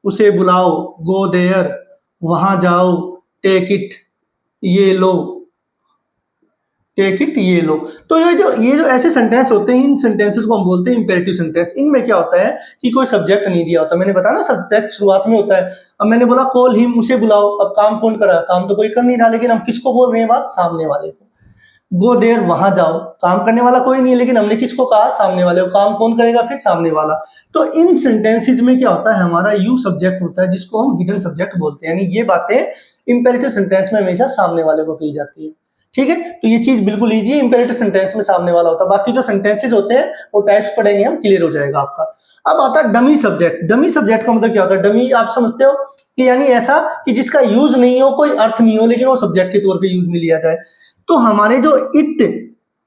उसे बुलाओ, गो देयर, वहां जाओ, टेक इट, ये लो, टेक इट, ये लो। तो ये जो ऐसे सेंटेंस होते हैं, इन सेंटेंसेस को हम बोलते हैं इंपेरेटिव सेंटेंस। इनमें क्या होता है कि कोई सब्जेक्ट नहीं दिया होता। मैंने बताया ना, सब्जेक्ट शुरुआत में होता है। अब मैंने बोला कॉल हिम, उसे बुलाओ, अब काम कौन कर रहा है, काम तो कोई कर नहीं रहा, लेकिन हम किसको बोल रहे हैं बात, सामने वाले को। गो देयर, वहां जाओ, काम करने वाला कोई नहीं है, लेकिन हमने किसको कहा, सामने वाले को। काम कौन करेगा, फिर सामने वाला। तो इन सेंटेंसेस में क्या होता है, हमारा यू सब्जेक्ट होता है, जिसको हम हिडन सब्जेक्ट बोलते हैं। यानी ये बातें इंपेरेटिव सेंटेंस में हमेशा सामने वाले को की जाती है। ठीक है, तो ये चीज बिल्कुल ईजी है, इंपेरेटिव सेंटेंस में सामने वाला होता है। बाकी जो सेंटेंसेस होते हैं वो टाइप्स पढ़ेंगे हम, क्लियर हो जाएगा आपका। अब आता है डमी सब्जेक्ट। डमी सब्जेक्ट का मतलब क्या होता है, डमी आप समझते हो कि यानी ऐसा कि जिसका यूज नहीं हो, कोई अर्थ नहीं हो, लेकिन वो सब्जेक्ट के तौर पर यूज में लिया जाए। तो हमारे जो इट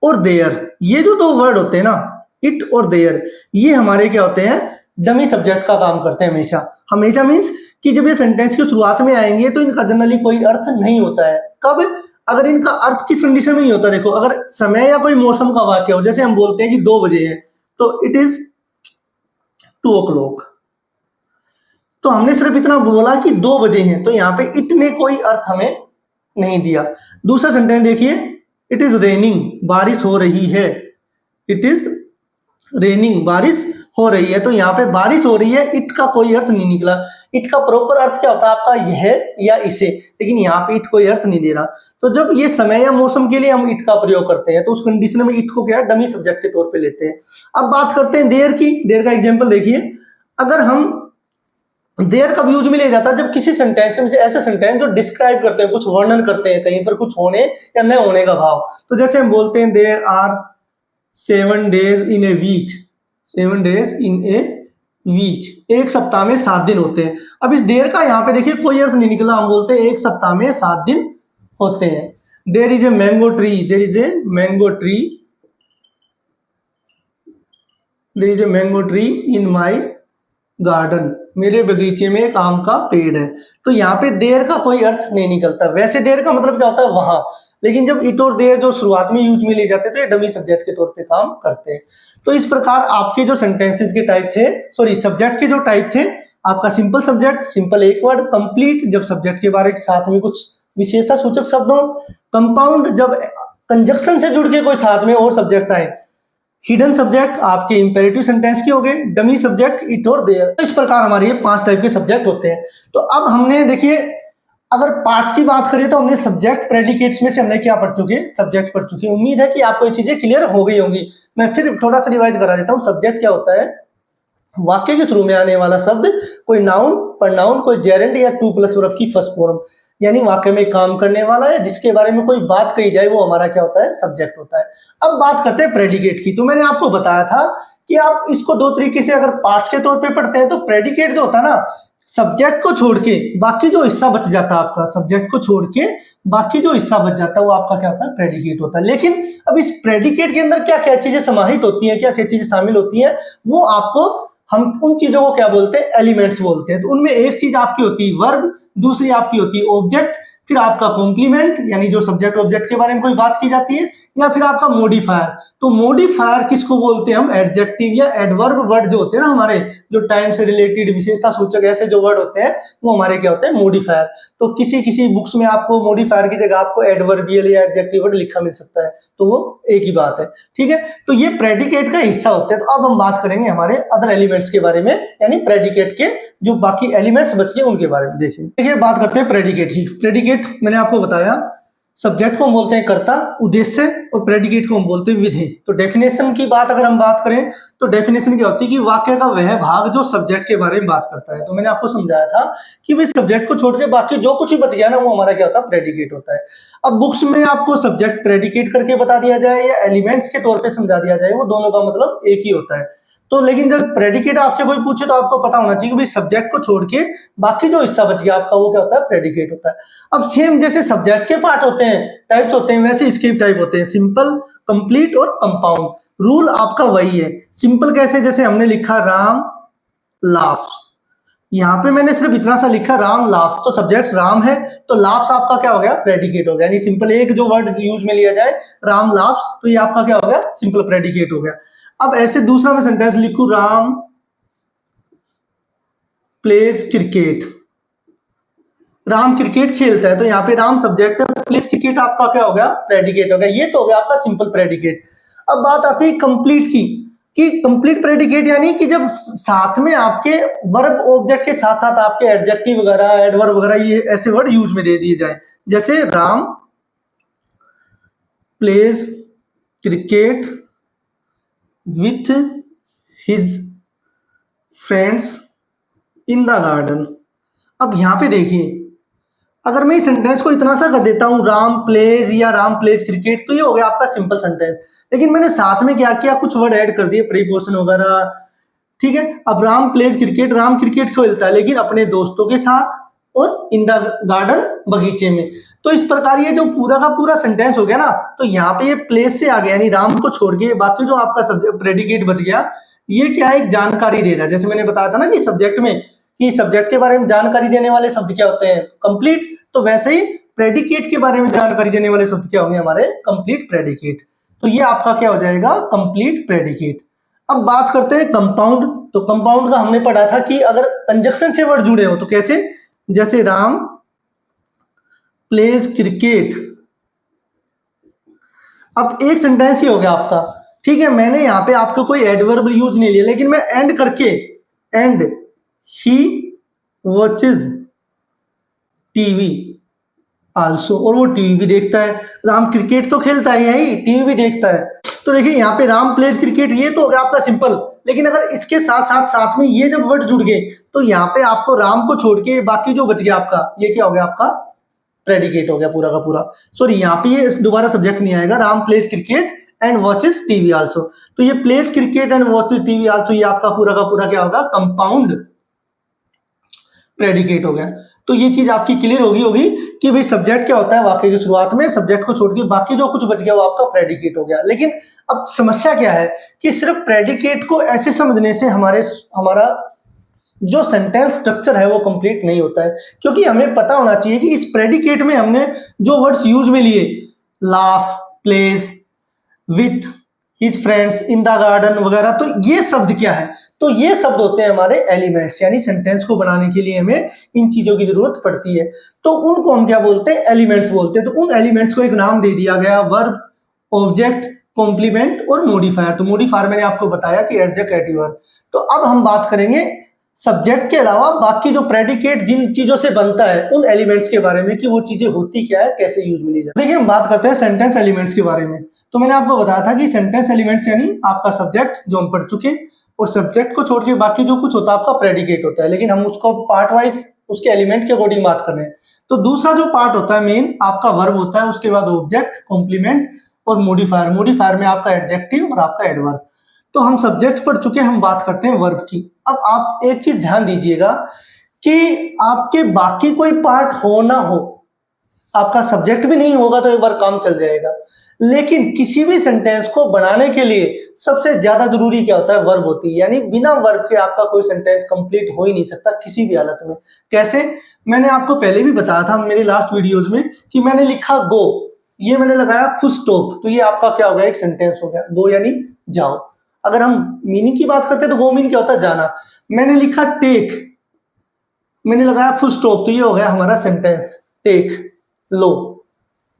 और देयर, ये जो दो वर्ड होते हैं ना, इट और देयर, ये हमारे क्या होते हैं, डमी सब्जेक्ट का काम करते हैं हमेशा। हमेशा मींस कि जब ये सेंटेंस की शुरुआत में आएंगे तो इनका जनरली कोई अर्थ नहीं होता है। कब, अगर इनका अर्थ किस कंडीशन में नहीं होता, देखो अगर समय या कोई मौसम का वाक्य हो, जैसे हम बोलते हैं कि 2 बजे है, तो इट इज 2 o'clock। तो हमने सिर्फ इतना बोला कि 2 बजे हैं, तो यहाँ पे इट ने कोई अर्थ हमें नहीं दिया। दूसरा सेंटेंस देखिए, इट इज रेनिंग, बारिश हो रही है, इट इज रेनिंग, बारिश हो रही है। तो यहाँ पे बारिश हो रही है, इट का कोई अर्थ नहीं निकला। इट का प्रॉपर अर्थ क्या होता है आपका, यह या इसे, लेकिन यहाँ पे इट कोई अर्थ नहीं दे रहा। तो जब ये समय या मौसम के लिए हम इट का प्रयोग करते हैं, तो उस कंडीशन में इट को क्या है, डमी सब्जेक्ट के तौर पे लेते हैं। अब बात करते हैं देर की। देर का एग्जाम्पल देखिए, अगर हम देर कब यूज में लिया जाता है, जब किसी सेंटेंस में ऐसे सेंटेंस जो डिस्क्राइब करते हैं, कुछ वर्णन करते हैं कहीं पर कुछ होने या न होने का भाव। तो जैसे हम बोलते हैं there are 7 days in a week, 7 days in a week, एक सप्ताह में 7 दिन होते हैं। अब इस देर का यहाँ पे देखिए कोई अर्थ नहीं निकला, हम बोलते हैं एक सप्ताह में 7 दिन होते हैं। There is a mango tree, there is a mango tree, there is a mango tree in my garden, मेरे बगीचे में एक आम का पेड़ है। तो यहाँ पे देर का कोई अर्थ नहीं निकलता। वैसे देर का मतलब क्या होता है, वहां, लेकिन जब इट और देर जो शुरुआत में यूज में ले जाते हैं तो ये डमी सब्जेक्ट के तौर पे काम करते हैं। तो इस प्रकार आपके जो सेंटेंसेस के टाइप थे, सॉरी सब्जेक्ट के जो टाइप थे, आपका सिंपल सब्जेक्ट, सिंपल एक वर्ड, कंप्लीट जब सब्जेक्ट के बारे के साथ में कुछ विशेषता सूचक शब्दों कंपाउंड जब कंजक्शन से जुड़ के कोई साथ में और सब्जेक्ट आए। हिडन सब्जेक्ट आपके इंपेरेटिव सेंटेंस के हो गए, डमी सब्जेक्ट इट और देयर। तो इस प्रकार हमारे ये 5 टाइप के सब्जेक्ट होते हैं। तो अब हमने देखिए अगर पार्ट्स की बात करें तो हमने सब्जेक्ट प्रेडिकेट्स में से हमने क्या पढ़ चुके हैं, सब्जेक्ट पढ़ चुके हैं। उम्मीद है कि आपको ये चीजें क्लियर हो गई होंगी। मैं फिर थोड़ा सा रिवाइज करा देता हूँ। सब्जेक्ट क्या होता है, वाक्य के शुरू में आने वाला शब्द, कोई नाउन, प्रनाउन, कोई जेरेंड या 2+ वर्ब की फर्स्ट फॉर्म, यानी वाक्य में काम करने वाला है जिसके बारे में कोई बात कही जाए, वो हमारा क्या होता है, सब्जेक्ट होता है। अब बात करते हैं प्रेडिकेट की। तो मैंने आपको बताया था कि आप इसको 2 तरीके से अगर पार्ट्स के तौर पे पढ़ते हैं तो प्रेडिकेट जो होता है ना, सब्जेक्ट को छोड़ के बाकी जो हिस्सा बच जाता है आपका, सब्जेक्ट को छोड़ के बाकी जो हिस्सा बच जाता है वो आपका क्या होता है, प्रेडिकेट होता है। लेकिन अब इस प्रेडिकेट के अंदर क्या क्या चीजें समाहित होती हैं, क्या क्या चीजें शामिल होती हैं, वो आपको, हम उन चीजों को क्या बोलते हैं, एलिमेंट्स बोलते हैं। तो उनमें एक चीज आपकी होती है वर्ब, दूसरी आपकी होती है ऑब्जेक्ट, फिर आपका कॉम्प्लीमेंट यानी जो सब्जेक्ट ऑब्जेक्ट के बारे में कोई बात की जाती है, या फिर आपका मॉडिफायर। तो मॉडिफायर किसको बोलते हैं हम, एडजेक्टिव या एडवर्ब वर्ड जो होते हैं ना हमारे, जो टाइम से रिलेटेड विशेषता सूचक ऐसे जो वर्ड होते हैं वो हमारे क्या होते हैं, मॉडिफायर। तो किसी किसी बुक्स में आपको मॉडिफायर की जगह आपको एडवर्बियल या एडजेक्टिव वर्ड लिखा मिल सकता है, तो वो एक ही बात है, ठीक है। तो ये प्रेडिकेट का हिस्सा होते हैं। तो अब हम बात करेंगे हमारे अदर एलिमेंट्स के बारे में, यानी प्रेडिकेट के जो बाकी एलिमेंट्स बच गए उनके बारे में। देखिए बात करते हैं प्रेडिकेट की। प्रेडिकेट मैंने आपको बताया, सब्जेक्ट को हम बोलते हैं कर्ता, उद्देश्य, और प्रेडिकेट को हम बोलते हैं विधि। तो डेफिनेशन की बात अगर हम बात करें तो डेफिनेशन क्या होती है कि वाक्य का वह भाग जो सब्जेक्ट के बारे में बात करता है। तो मैंने आपको समझाया था कि भाई सब्जेक्ट को छोड़ के बाकी जो कुछ ही बच गया ना वो हमारा क्या होता है, प्रेडिकेट होता है। अब बुक्स में आपको सब्जेक्ट प्रेडिकेट करके बता दिया जाए या एलिमेंट्स के तौर पर समझा दिया जाए, वो दोनों का मतलब एक ही होता है। तो लेकिन जब प्रेडिकेट आपसे कोई पूछे तो आपको पता होना चाहिए कि भाई सब्जेक्ट को छोड़ के बाकी जो हिस्सा बच गया आपका वो क्या होता है, प्रेडिकेट होता है। अब सेम जैसे सब्जेक्ट के पार्ट होते हैं, टाइप्स होते हैं, वैसे इसके भी टाइप होते हैं, सिंपल, कंप्लीट और कंपाउंड। रूल आपका वही है। सिंपल कैसे, जैसे हमने लिखा राम लाफ, यहाँ पे मैंने सिर्फ इतना सा लिखा राम लाफ, तो सब्जेक्ट राम है, तो लाफ्स आपका क्या हो गया, प्रेडिकेट हो गया। यानी सिंपल एक जो वर्ड यूज में लिया जाए राम लाफ्स, तो ये आपका क्या हो गया, सिंपल प्रेडिकेट हो गया। अब ऐसे दूसरा मैं सेंटेंस लिखूं, Ram pledge cricket, Ram cricket खेलता है, तो यहाँ पे राम सब्जेक्ट है, प्लेज क्रिकेट आपका क्या हो गया, प्रेडिकेट हो गया। ये तो हो गया आपका सिंपल प्रेडिकेट। अब बात आती है कंप्लीट की, कि कंप्लीट प्रेडिकेट यानी कि जब साथ में आपके वर्ब ऑब्जेक्ट के साथ साथ आपके एडजेक्टिव वगैरह, एडवर्ब वगैरह, ये ऐसे वर्ड यूज में दे दिए जाए। जैसे Ram pledge cricket with his friends in the garden. अब यहां पे देखिए, अगर मैं इस सेंटेंस को इतना सा कर देता हूं, राम प्लेज या राम प्लेज क्रिकेट, तो ये हो गया आपका सिंपल सेंटेंस। लेकिन मैंने साथ में क्या किया, कुछ वर्ड ऐड कर दिए, प्रीपोजिशन वगैरह, ठीक है। अब Ram pledge cricket, Ram cricket खेलता है लेकिन अपने दोस्तों के साथ और इन द गार्डन, बगीचे में। तो इस प्रकार ये जो पूरा का पूरा सेंटेंस हो गया ना, तो यहाँ पे ये प्लेस से आ गया, यानी राम को छोड़ के बाकी जो आपका सब्जेक्ट प्रेडिकेट बच गया, ये क्या है, एक जानकारी दे रहा है। जैसे मैंने बताया था ना कि सब्जेक्ट में, कि सब्जेक्ट के बारे में जानकारी देने वाले शब्द क्या होते हैं, कंप्लीट, तो वैसे ही प्रेडिकेट के बारे में जानकारी देने वाले शब्द क्या होंगे, हमारे कंप्लीट प्रेडिकेट। तो ये आपका क्या हो जाएगा, कंप्लीट प्रेडिकेट। अब बात करते हैं कंपाउंड। तो कंपाउंड का हमने पढ़ा था कि अगर कंजक्शन से वर्ड जुड़े हो तो कैसे, जैसे राम प्लेज क्रिकेट। अब एक सेंटेंस ही हो गया आपका, ठीक है। मैंने यहां पे आपको कोई एडवर्ब यूज नहीं लिया, लेकिन मैं एंड करके, and he watches TV also, और वो टीवी भी देखता है। राम क्रिकेट तो खेलता है, यही टीवी भी देखता है। तो देखिए यहाँ पे राम प्लेज क्रिकेट, ये तो हो गया आपका सिंपल। लेकिन अगर इसके साथ साथ साथ में ये जब वर्ड जुड़ गए, तो यहाँ पे आपको राम को छोड़ के बाकी जो बच गया आपका, ये क्या हो गया, आपका प्रेडिकेट हो गया पूरा का पूरा। सॉरी, यहाँ पे ये दोबारा सब्जेक्ट नहीं आएगा, Ram pledge cricket and watches TV also. तो ये pledge cricket and watches TV also, ये आपका पूरा का पूरा क्या होगा, कंपाउंड प्रेडिकेट हो गया। तो ये चीज आपकी क्लियर होगी कि भाई सब्जेक्ट क्या होता है, वाक्य की शुरुआत में सब्जेक्ट को छोड़ के बाकी जो कुछ बच गया वो आपका प्रेडिकेट हो गया। लेकिन अब समस्या क्या है कि सिर्फ प्रेडिकेट को ऐसे समझने से हमारा जो सेंटेंस स्ट्रक्चर है वो कंप्लीट नहीं होता है, क्योंकि हमें पता होना चाहिए कि इस प्रेडिकेट में हमने जो वर्ड्स यूज में लिए, laugh, plays, with his friends, in the garden वगैरह, तो ये शब्द क्या है, तो ये शब्द होते हैं हमारे एलिमेंट्स, यानी सेंटेंस को बनाने के लिए हमें इन चीजों की जरूरत पड़ती है। तो उनको हम क्या बोलते हैं, एलिमेंट्स बोलते हैं। तो उन एलिमेंट्स को एक नाम दे दिया गया, वर्ब, ऑब्जेक्ट, कॉम्प्लीमेंट और मॉडिफायर। तो मॉडिफायर मैंने आपको बताया कि एडजेक्ट, एडवर्ब। तो अब हम बात करेंगे सब्जेक्ट के अलावा बाकी जो प्रेडिकेट जिन चीजों से बनता है उन एलिमेंट्स के बारे में, कि वो चीजें होती क्या है, कैसे यूज में ली जाती है। देखिए हम बात करते हैं सेंटेंस एलिमेंट्स के बारे में। तो मैंने आपको बताया था कि सेंटेंस एलिमेंट्स यानी आपका सब्जेक्ट जो हम पढ़ चुके, और सब्जेक्ट को छोड़ के बाकी जो कुछ होता है आपका प्रेडिकेट होता है, लेकिन हम उसको पार्ट वाइज उसके एलिमेंट के अकॉर्डिंग बात कर रहे हैं। तो दूसरा जो पार्ट होता है मेन आपका वर्ब होता है, उसके बाद ऑब्जेक्ट, कॉम्प्लीमेंट और मॉडिफायर। मॉडिफायर में आपका एडजेक्टिव और आपका एडवर्ब। तो हम सब्जेक्ट पढ़ चुके, हम बात करते हैं वर्ब की। अब आप एक चीज ध्यान दीजिएगा कि आपके बाकी कोई पार्ट हो ना हो, आपका सब्जेक्ट भी नहीं होगा तो एक बार काम चल जाएगा, लेकिन किसी भी सेंटेंस को बनाने के लिए सबसे ज्यादा जरूरी क्या होता है, वर्ब होती है। यानी बिना वर्ब के आपका कोई सेंटेंस कंप्लीट हो ही नहीं सकता किसी भी हालत में। कैसे, मैंने आपको पहले भी बताया था मेरी लास्ट वीडियोस में कि मैंने लिखा गो, ये मैंने लगाया फुल स्टॉप, तो ये आपका क्या हो गया, एक सेंटेंस हो गया। गो यानी जाओ। अगर हम मीनिंग की बात करते हैं तो गो मीनिंग क्या होता है, जाना। मैंने लिखा टेक, मैंने लगाया फुल स्टॉप, तो ये हो गया हमारा सेंटेंस, टेक, लो।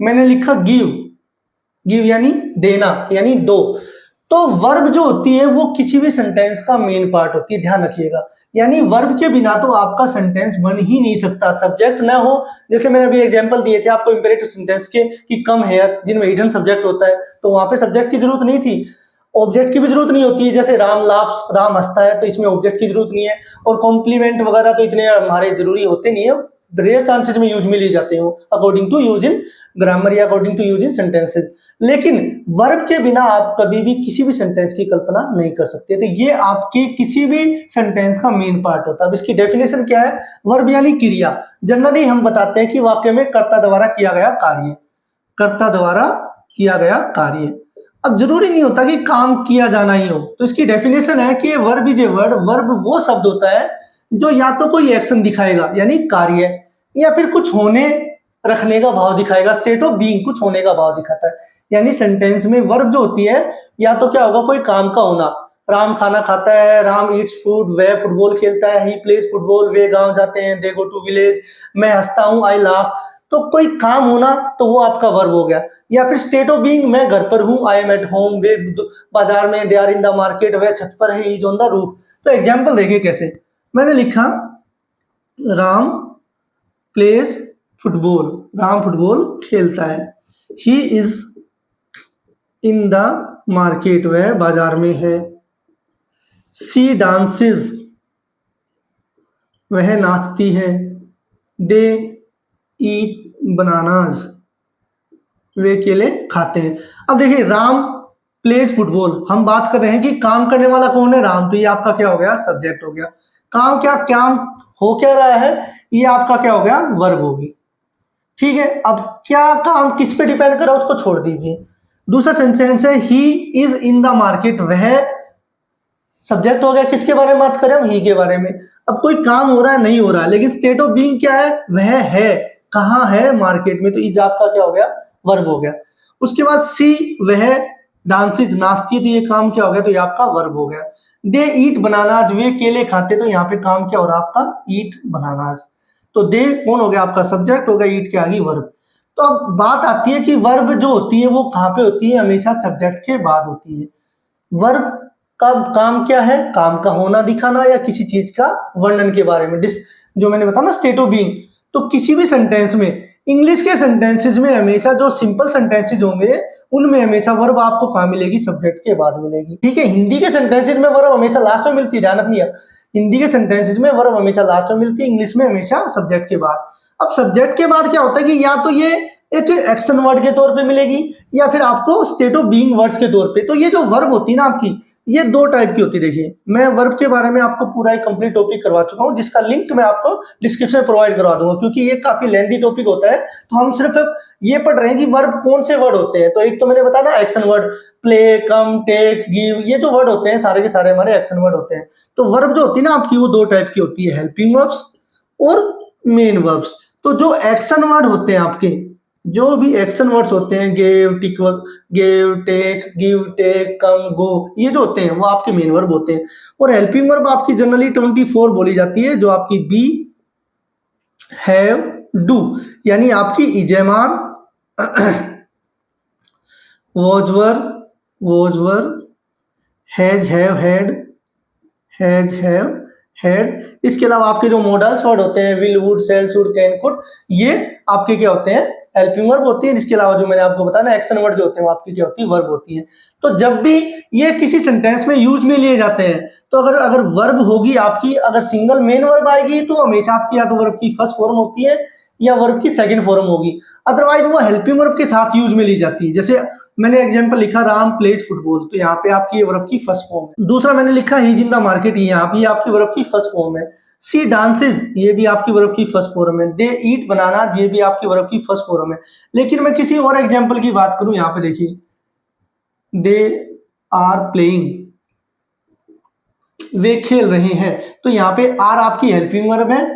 मैंने लिखा गिव, गिव यानी देना, यानी दो। तो वर्ब जो होती है वो किसी भी सेंटेंस का मेन पार्ट होती है, ध्यान रखिएगा। यानी वर्ब के बिना तो आपका सेंटेंस बन ही नहीं सकता, सब्जेक्ट ना हो। जैसे मैंने अभी एग्जांपल दिए थे आपको इंपेरेटिव सेंटेंस के कि कम हेयर, जिनमें हिडन सब्जेक्ट होता है, तो वहां पे सब्जेक्ट की जरूरत नहीं थी, ऑब्जेक्ट की भी जरूरत नहीं होती है। जैसे राम लाफ्स, राम हंसता है, तो इसमें ऑब्जेक्ट की जरूरत नहीं है। और कॉम्प्लीमेंट वगैरह तो इतने हमारे जरूरी होते नहीं है, रेयर चांसेस में यूज में लिए जाते हो according to use in grammar या according to use in sentences. लेकिन वर्ब के बिना आप कभी भी किसी भी सेंटेंस की कल्पना नहीं कर सकते। तो ये आपके किसी भी सेंटेंस का मेन पार्ट होता है। अब इसकी डेफिनेशन क्या है, वर्ब यानी क्रिया। जनरली हम बताते हैं कि वाक्य में कर्ता द्वारा किया गया कार्य, कर्ता द्वारा किया गया कार्य। अब जरूरी नहीं होता कि काम किया जाना ही हो। तो इसकी डेफिनेशन है कि verb is a word, verb वो शब्द होता है जो या तो कोई एक्शन दिखाएगा यानी कार्य, या फिर कुछ होने रखने का भाव दिखाएगा, स्टेट ऑफ बीइंग, कुछ होने का भाव दिखाता है। यानी सेंटेंस में वर्ब जो होती है या तो क्या होगा, कोई काम का होना, राम खाना खाता है, राम ईट्स फूड, वह फुटबॉल खेलता है, ही प्लेज फुटबॉल, वे गांव जाते हैं, दे गो टू विलेज, मैं हंसता हूं, आई लाफ। तो कोई काम होना तो वो आपका वर्ब हो गया। या फिर स्टेट ऑफ बीइंग, मैं घर पर हूं, आई एम एट होम, वे बाजार में, they are in the market, वह छत पर है, he is on the roof. तो एग्जांपल देखिए कैसे, मैंने लिखा Ram plays football, Ram football खेलता है, he is in the market, वह बाजार में है, सी डांसेस, वह नाचती है, दे ईट बनानास, वे केले खाते हैं। अब देखिए राम प्लेज फुटबॉल, हम बात कर रहे हैं कि काम करने वाला कौन है, राम, तो ये आपका क्या हो गया, सब्जेक्ट हो गया। काम क्या, काम हो क्या रहा है, ये आपका क्या हो गया, वर्ब होगी। ठीक है, अब क्या काम किस पे डिपेंड कर रहा है उसको छोड़ दीजिए। दूसरा सेंटेंस है he is in the market, वह सब्जेक्ट हो गया, किसके बारे में बात करें हम, ही के बारे में। अब कोई काम हो रहा है, नहीं हो रहा है, लेकिन स्टेट ऑफ बीइंग क्या है, वह है, कहां है, मार्केट में, तो इज आपका क्या हो गया, वर्ब हो गया। उसके बाद सी, वह डांसेस, नाचती है, तो ये काम क्या हो गया, तो ये आपका वर्ब हो गया। दे ईट बनानाज, वे केले खाते, तो यहाँ पे काम क्या हो रहा है आपका, ईट बनानाज। तो दे कौन हो गया आपका, सब्जेक्ट हो गया, ईट के आगे वर्ब। तो अब बात आती है कि वर्ब जो होती है वो कहाँ पे होती है, हमेशा सब्जेक्ट के बाद होती है। वर्ब का काम क्या है, काम का होना दिखाना या किसी चीज का वर्णन के बारे में, जो मैंने बताया ना, स्टेट ऑफ बीइंग। तो किसी भी सेंटेंस में, इंग्लिश के सेंटेंसेस में हमेशा जो सिंपल सेंटेंसेस होंगे उनमें हमेशा वर्ब आपको कहाँ मिलेगी, सब्जेक्ट के बाद मिलेगी। ठीक है, हिंदी के सेंटेंसेस में वर्ब हमेशा लास्ट में मिलती है, ध्यान रखिए, हिंदी के सेंटेंसेस में वर्ब हमेशा लास्ट में मिलती है, इंग्लिश में हमेशा सब्जेक्ट के बाद। अब सब्जेक्ट के बाद क्या होता है कि या तो ये एक एक्शन वर्ड के तौर पे मिलेगी या फिर आपको स्टेट ऑफ बीइंग वर्ड्स के तौर पे। तो ये जो वर्ब होती है ना आपकी, ये दो टाइप की होती है। देखिए मैं वर्ब के बारे में आपको पूरा एक कंप्लीट टॉपिक करवा चुका हूं, जिसका लिंक मैं आपको डिस्क्रिप्शन में प्रोवाइड करवा दूंगा, क्योंकि ये काफी लेंथी टॉपिक होता है। तो हम सिर्फ ये पढ़ रहे हैं कि वर्ब कौन से वर्ड होते हैं। तो एक तो मैंने बताया ना एक्शन वर्ड, प्ले, कम, टेक, गिव, ये जो वर्ड होते हैं सारे के सारे हमारे एक्शन वर्ड होते हैं। तो वर्ब जो होती है ना आपकी, वो दो टाइप की होती है, हेल्पिंग वर्ब्स और मेन वर्ब्स। तो जो एक्शन वर्ड होते हैं आपके, जो भी एक्शन वर्ड्स होते हैं, गिव टेक कम गो, ये जो होते हैं वो आपके मेन वर्ब होते हैं। और हेल्पिंग वर्ब आपकी जनरली 24 बोली जाती है, जो आपकी बी, हैव, डू, यानी आपकी इजेमार, was were, has have had. इसके अलावा आपके जो मॉडल्स वर्ड होते हैं, will, would, shall, should, can, could, ये आपके क्या होते हैं, हेल्पिंग वर्ब होती है। इसके अलावा जो मैंने आपको बताया ना, एक्शन वर्ड जो होते हैं वो आपकी क्या होती है, वर्ब होती है। तो जब भी ये किसी सेंटेंस में यूज में लिए जाते हैं, तो अगर वर्ब होगी आपकी, अगर सिंगल मेन वर्ब आएगी तो हमेशा आपकी या तो वर्ब की फर्स्ट फॉर्म होती है या वर्ब की सेकंड फॉर्म होगी, अदरवाइज वो हेल्पिंग वर्ब के साथ यूज में ली जाती है। जैसे मैंने एग्जांपल लिखा, राम प्लेज फुटबॉल, तो यहाँ पे आपकी ये वर्ब की फर्स्ट फॉर्म है। दूसरा मैंने लिखा, ही इज इन द मार्केट, यहाँ पे आपकी वर्ब की फर्स्ट फॉर्म है। सी डांसेज, ये भी आपकी वर्ब की फर्स्ट फॉर्म है। दे ईट बनाना, ये भी आपकी वर्ब की फर्स्ट फॉर्म है। लेकिन मैं किसी और एग्जांपल की बात करूं, यहाँ पे देखिए, दे आर प्लेइंग, वे खेल रहे हैं, तो यहाँ पे आर आपकी हेल्पिंग वर्ब है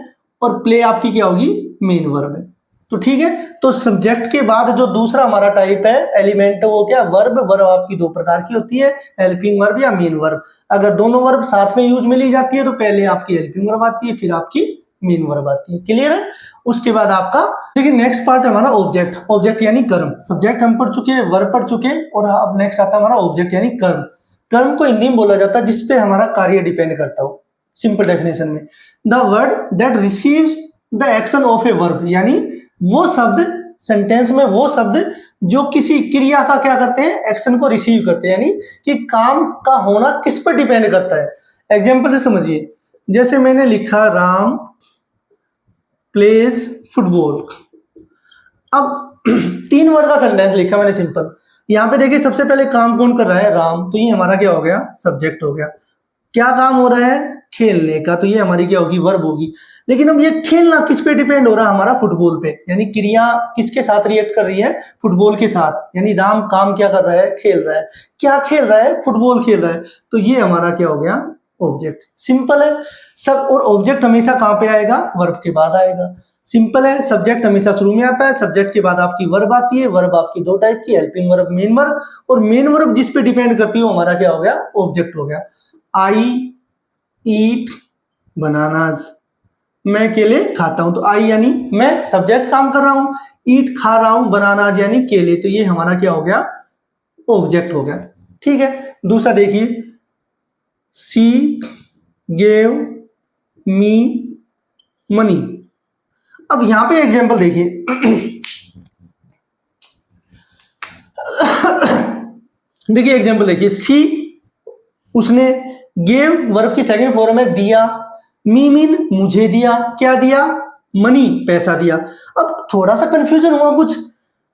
और प्ले आपकी क्या होगी, मेन वर्ब है। तो ठीक है, तो सब्जेक्ट के बाद जो दूसरा हमारा टाइप है एलिमेंट, वो क्या, वर्ब। वर्ब आपकी दो प्रकार की होती है, हेल्पिंग वर्ब या मेन वर्ब। अगर दोनों वर्ब साथ में यूज में ली जाती है तो पहले आपकी हेल्पिंग वर्ब आती है, फिर आपकी मेन वर्ब आती है। क्लियर है? उसके बाद आपका देखिए नेक्स्ट पार्ट है हमारा ऑब्जेक्ट। ऑब्जेक्ट यानी कर्म। सब्जेक्ट हम पढ़ चुके हैं, वर्ब पढ़ चुके हैं, और अब नेक्स्ट आता है हमारा ऑब्जेक्ट यानी कर्म। कर्म को हिंदी में बोला जाता है जिसपे हमारा कार्य डिपेंड करता हो। सिंपल डेफिनेशन में, the word that receives the action of a verb, यानी वो शब्द सेंटेंस में, वो शब्द जो किसी क्रिया का क्या करते हैं, एक्शन को रिसीव करते हैं, यानी कि काम का होना किस पर डिपेंड करता है। एग्जांपल से समझिए, जैसे मैंने लिखा, राम प्लेज फुटबॉल। अब 3 वर्ड का सेंटेंस लिखा मैंने सिंपल। यहाँ पे देखिए सबसे पहले काम कौन कर रहा है, राम, तो ये हमारा क्या हो गया, सब्जेक्ट हो गया। क्या काम हो रहा है, खेलने का, तो ये हमारी क्या होगी, वर्ब होगी। लेकिन अब ये खेलना किस पे डिपेंड हो रहा है, हमारा फुटबॉल पे, यानी क्रिया किसके साथ रिएक्ट कर रही है, फुटबॉल के साथ। यानी राम काम क्या कर रहा है, खेल रहा है। क्या खेल रहा है, फुटबॉल खेल रहा है, तो ये हमारा क्या हो गया, ऑब्जेक्ट। सिंपल है सब। और ऑब्जेक्ट हमेशा कहां पे आएगा, वर्ब के बाद आएगा। सिंपल है, सब्जेक्ट हमेशा शुरू में आता है, सब्जेक्ट के बाद आपकी वर्ब आती है। वर्ब आपकी दो टाइप की, हेल्पिंग वर्ब, मेन वर्ब। और मेन वर्ब जिस पे डिपेंड करती है वो हमारा क्या हो गया, ऑब्जेक्ट हो गया। आई ईट बनानास, मैं केले खाता हूं, तो आई यानी मैं, सब्जेक्ट काम कर रहा हूं, ईट खा रहा हूं, बनानास यानी केले, तो ये हमारा क्या हो गया, ऑब्जेक्ट हो गया। ठीक है, दूसरा देखिए, सी गेव मी मनी। अब यहां पे एग्जांपल देखिए देखिए एग्जांपल देखिए, सी उसने, गेव वर्ब की सेकंड फॉर्म है दिया, मी मीन मुझे दिया, क्या दिया, मनी पैसा दिया। अब थोड़ा सा कंफ्यूजन हुआ कुछ,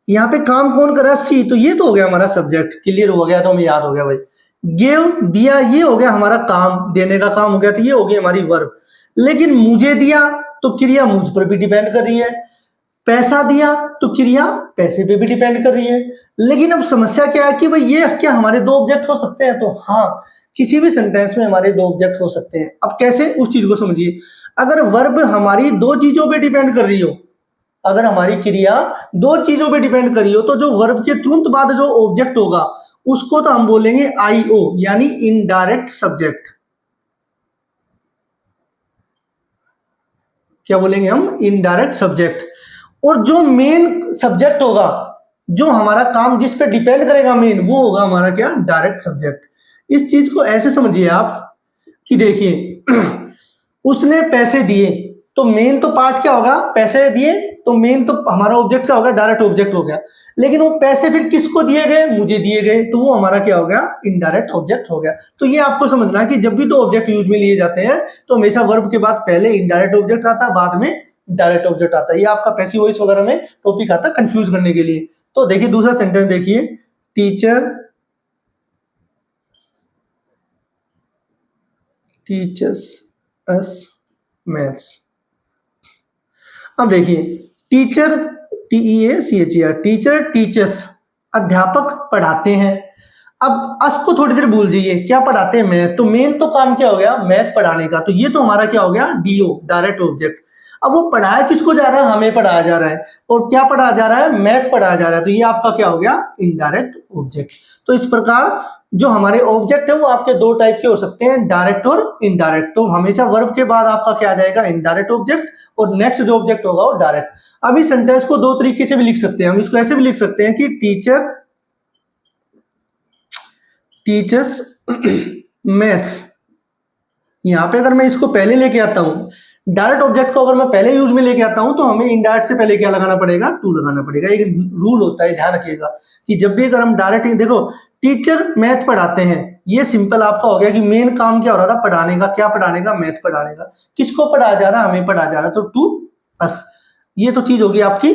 यहाँ पे काम कौन कर रहा है, सी, तो ये तो हो गया हमारा सब्जेक्ट, क्लियर हो गया, तो हमें याद हो गया भाई। गेव दिया, ये हो गया हमारा काम, देने का काम हो गया, तो ये हो गई हमारी वर्ब। लेकिन मुझे दिया तो क्रिया मुझ पर भी डिपेंड कर रही है, पैसा दिया तो क्रिया पैसे पे भी डिपेंड कर रही है। लेकिन अब समस्या क्या है कि भाई ये क्या हमारे दो ऑब्जेक्ट हो सकते हैं, तो हाँ, किसी भी सेंटेंस में हमारे दो ऑब्जेक्ट हो सकते हैं। अब कैसे, उस चीज को समझिए। अगर वर्ब हमारी दो चीजों पे डिपेंड कर रही हो, अगर हमारी क्रिया दो चीजों पे डिपेंड कर रही हो, तो जो वर्ब के तुरंत बाद जो ऑब्जेक्ट होगा उसको तो हम बोलेंगे आईओ, यानी इनडायरेक्ट सब्जेक्ट। क्या बोलेंगे हम, इनडायरेक्ट सब्जेक्ट। और जो मेन सब्जेक्ट होगा, जो हमारा काम जिस पे डिपेंड करेगा मेन, वो होगा हमारा क्या, डायरेक्ट सब्जेक्ट। इस चीज को ऐसे समझिए आप कि देखिए उसने पैसे दिए, तो मेन तो पार्ट क्या होगा, पैसे दिए, तो मेन तो हमारा ऑब्जेक्ट क्या होगा, डायरेक्ट ऑब्जेक्ट हो गया। लेकिन वो पैसे फिर किसको दिए गए, मुझे दिए गए, तो वो हमारा क्या हो गया, इनडायरेक्ट ऑब्जेक्ट हो गया। तो ये आपको समझना है कि जब भी दो ऑब्जेक्ट यूज में लिए जाते हैं तो हमेशा वर्ब के बाद पहले इनडायरेक्ट ऑब्जेक्ट आता है, बाद में डायरेक्ट ऑब्जेक्ट आता है। ये आपका पैसिव वॉइस वगैरह में टॉपिक आता है कंफ्यूज करने के लिए। तो देखिए दूसरा सेंटेंस देखिए, टीचर टीचर्स अस मैथ्स। अब देखिए टीचर, TEACHER, टीचर टीचर्स, अध्यापक पढ़ाते हैं। अब अस को थोड़ी देर भूल जाइए, क्या पढ़ाते हैं, मैथ, तो मेन तो काम क्या हो गया, मैथ पढ़ाने का, तो ये तो हमारा क्या हो गया, DO, डायरेक्ट ऑब्जेक्ट। अब वो पढ़ाया किसको जा रहा है, हमें पढ़ाया जा रहा है, और क्या पढ़ाया जा रहा है, मैथ पढ़ाया जा रहा है, तो ये आपका क्या हो गया, इनडायरेक्ट ऑब्जेक्ट। तो इस प्रकार जो हमारे ऑब्जेक्ट है वो आपके दो टाइप के हो सकते हैं, डायरेक्ट और इनडायरेक्ट। तो हमेशा वर्ब के बाद आपका क्या आ जाएगा, इनडायरेक्ट ऑब्जेक्ट, और नेक्स्ट जो ऑब्जेक्ट होगा वो डायरेक्ट। अब इस सेंटेंस को दो तरीके से भी लिख सकते हैं, हम इसको ऐसे भी लिख सकते हैं कि टीचर्स मैथ्स। यहां पे अगर मैं इसको पहले लेके आता हूं, डायरेक्ट ऑब्जेक्ट को अगर मैं पहले यूज में लेके आता हूं, तो हमें इनडायरेक्ट से पहले क्या लगाना पड़ेगा, टू लगाना पड़ेगा। एक रूल होता है, ध्यान रखिएगा कि जब भी अगर हम डायरेक्ट, देखो टीचर मैथ पढ़ाते हैं, ये सिंपल आपका हो गया कि मेन काम क्या हो रहा था, पढ़ाने का। क्या पढ़ाने का, मैथ पढ़ाने का। किसको पढ़ाया जा रहा है, हमें पढ़ाया जा रहा है, तो टू अस। ये तो चीज होगी आपकी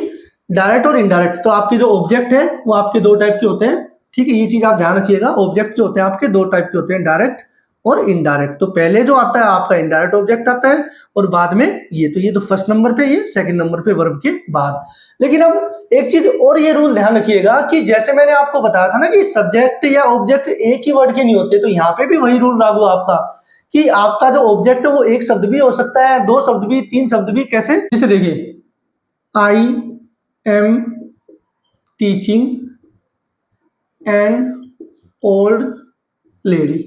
डायरेक्ट और इनडायरेक्ट। तो आपके जो ऑब्जेक्ट है वो आपके दो टाइप के होते हैं, ठीक है, ये चीज आप ध्यान रखिएगा। ऑब्जेक्ट जो होते हैं आपके दो टाइप के होते हैं, डायरेक्ट और इनडायरेक्ट। तो पहले जो आता है आपका इनडायरेक्ट ऑब्जेक्ट आता है, और बाद में ये। तो ये तो फर्स्ट नंबर पे, ये सेकंड नंबर पे वर्ब के बाद। लेकिन अब एक चीज और, ये रूल ध्यान रखिएगा कि जैसे मैंने आपको बताया था ना कि सब्जेक्ट या ऑब्जेक्ट एक ही वर्ड के नहीं होते, तो यहाँ पे भी वही रूल लागू आपका, कि आपका जो ऑब्जेक्ट है वो एक शब्द भी हो सकता है, दो शब्द भी, तीन शब्द भी। कैसे, जैसे देखिए, I am teaching an old lady.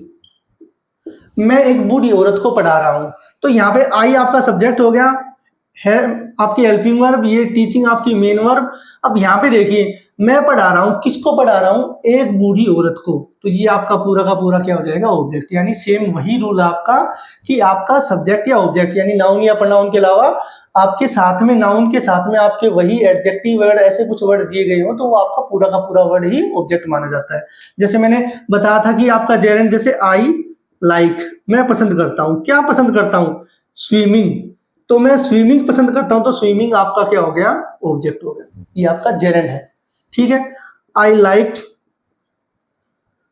मैं एक बूढ़ी औरत को पढ़ा रहा हूं। तो यहाँ पे आई आपका सब्जेक्ट हो गया, है आपकी हेल्पिंग वर्ब, ये टीचिंग आपकी मेन वर्ब। अब यहाँ पे देखिए, मैं पढ़ा रहा हूं, किसको पढ़ा रहा हूं, एक बूढ़ी औरत को। तो ये आपका पूरा का पूरा क्या हो जाएगा, ऑब्जेक्ट। यानी सेम वही रूल आपका कि आपका सब्जेक्ट या ऑब्जेक्ट, यानी नाउन या प्रोनाउन के अलावा आपके साथ में, नाउन के साथ में आपके वही एडजेक्टिव वर्ड, ऐसे कुछ वर्ड दिए गए हो, तो वो आपका पूरा का पूरा वर्ड ही ऑब्जेक्ट माना जाता है। जैसे मैंने बताया था कि आपका जेरेंट, जैसे आई लाइक, मैं पसंद करता हूं। क्या पसंद करता हूं, स्विमिंग। तो मैं स्विमिंग पसंद करता हूं, तो स्विमिंग आपका क्या हो गया, ऑब्जेक्ट हो गया। ये आपका जेरेंट है, ठीक है। आई लाइक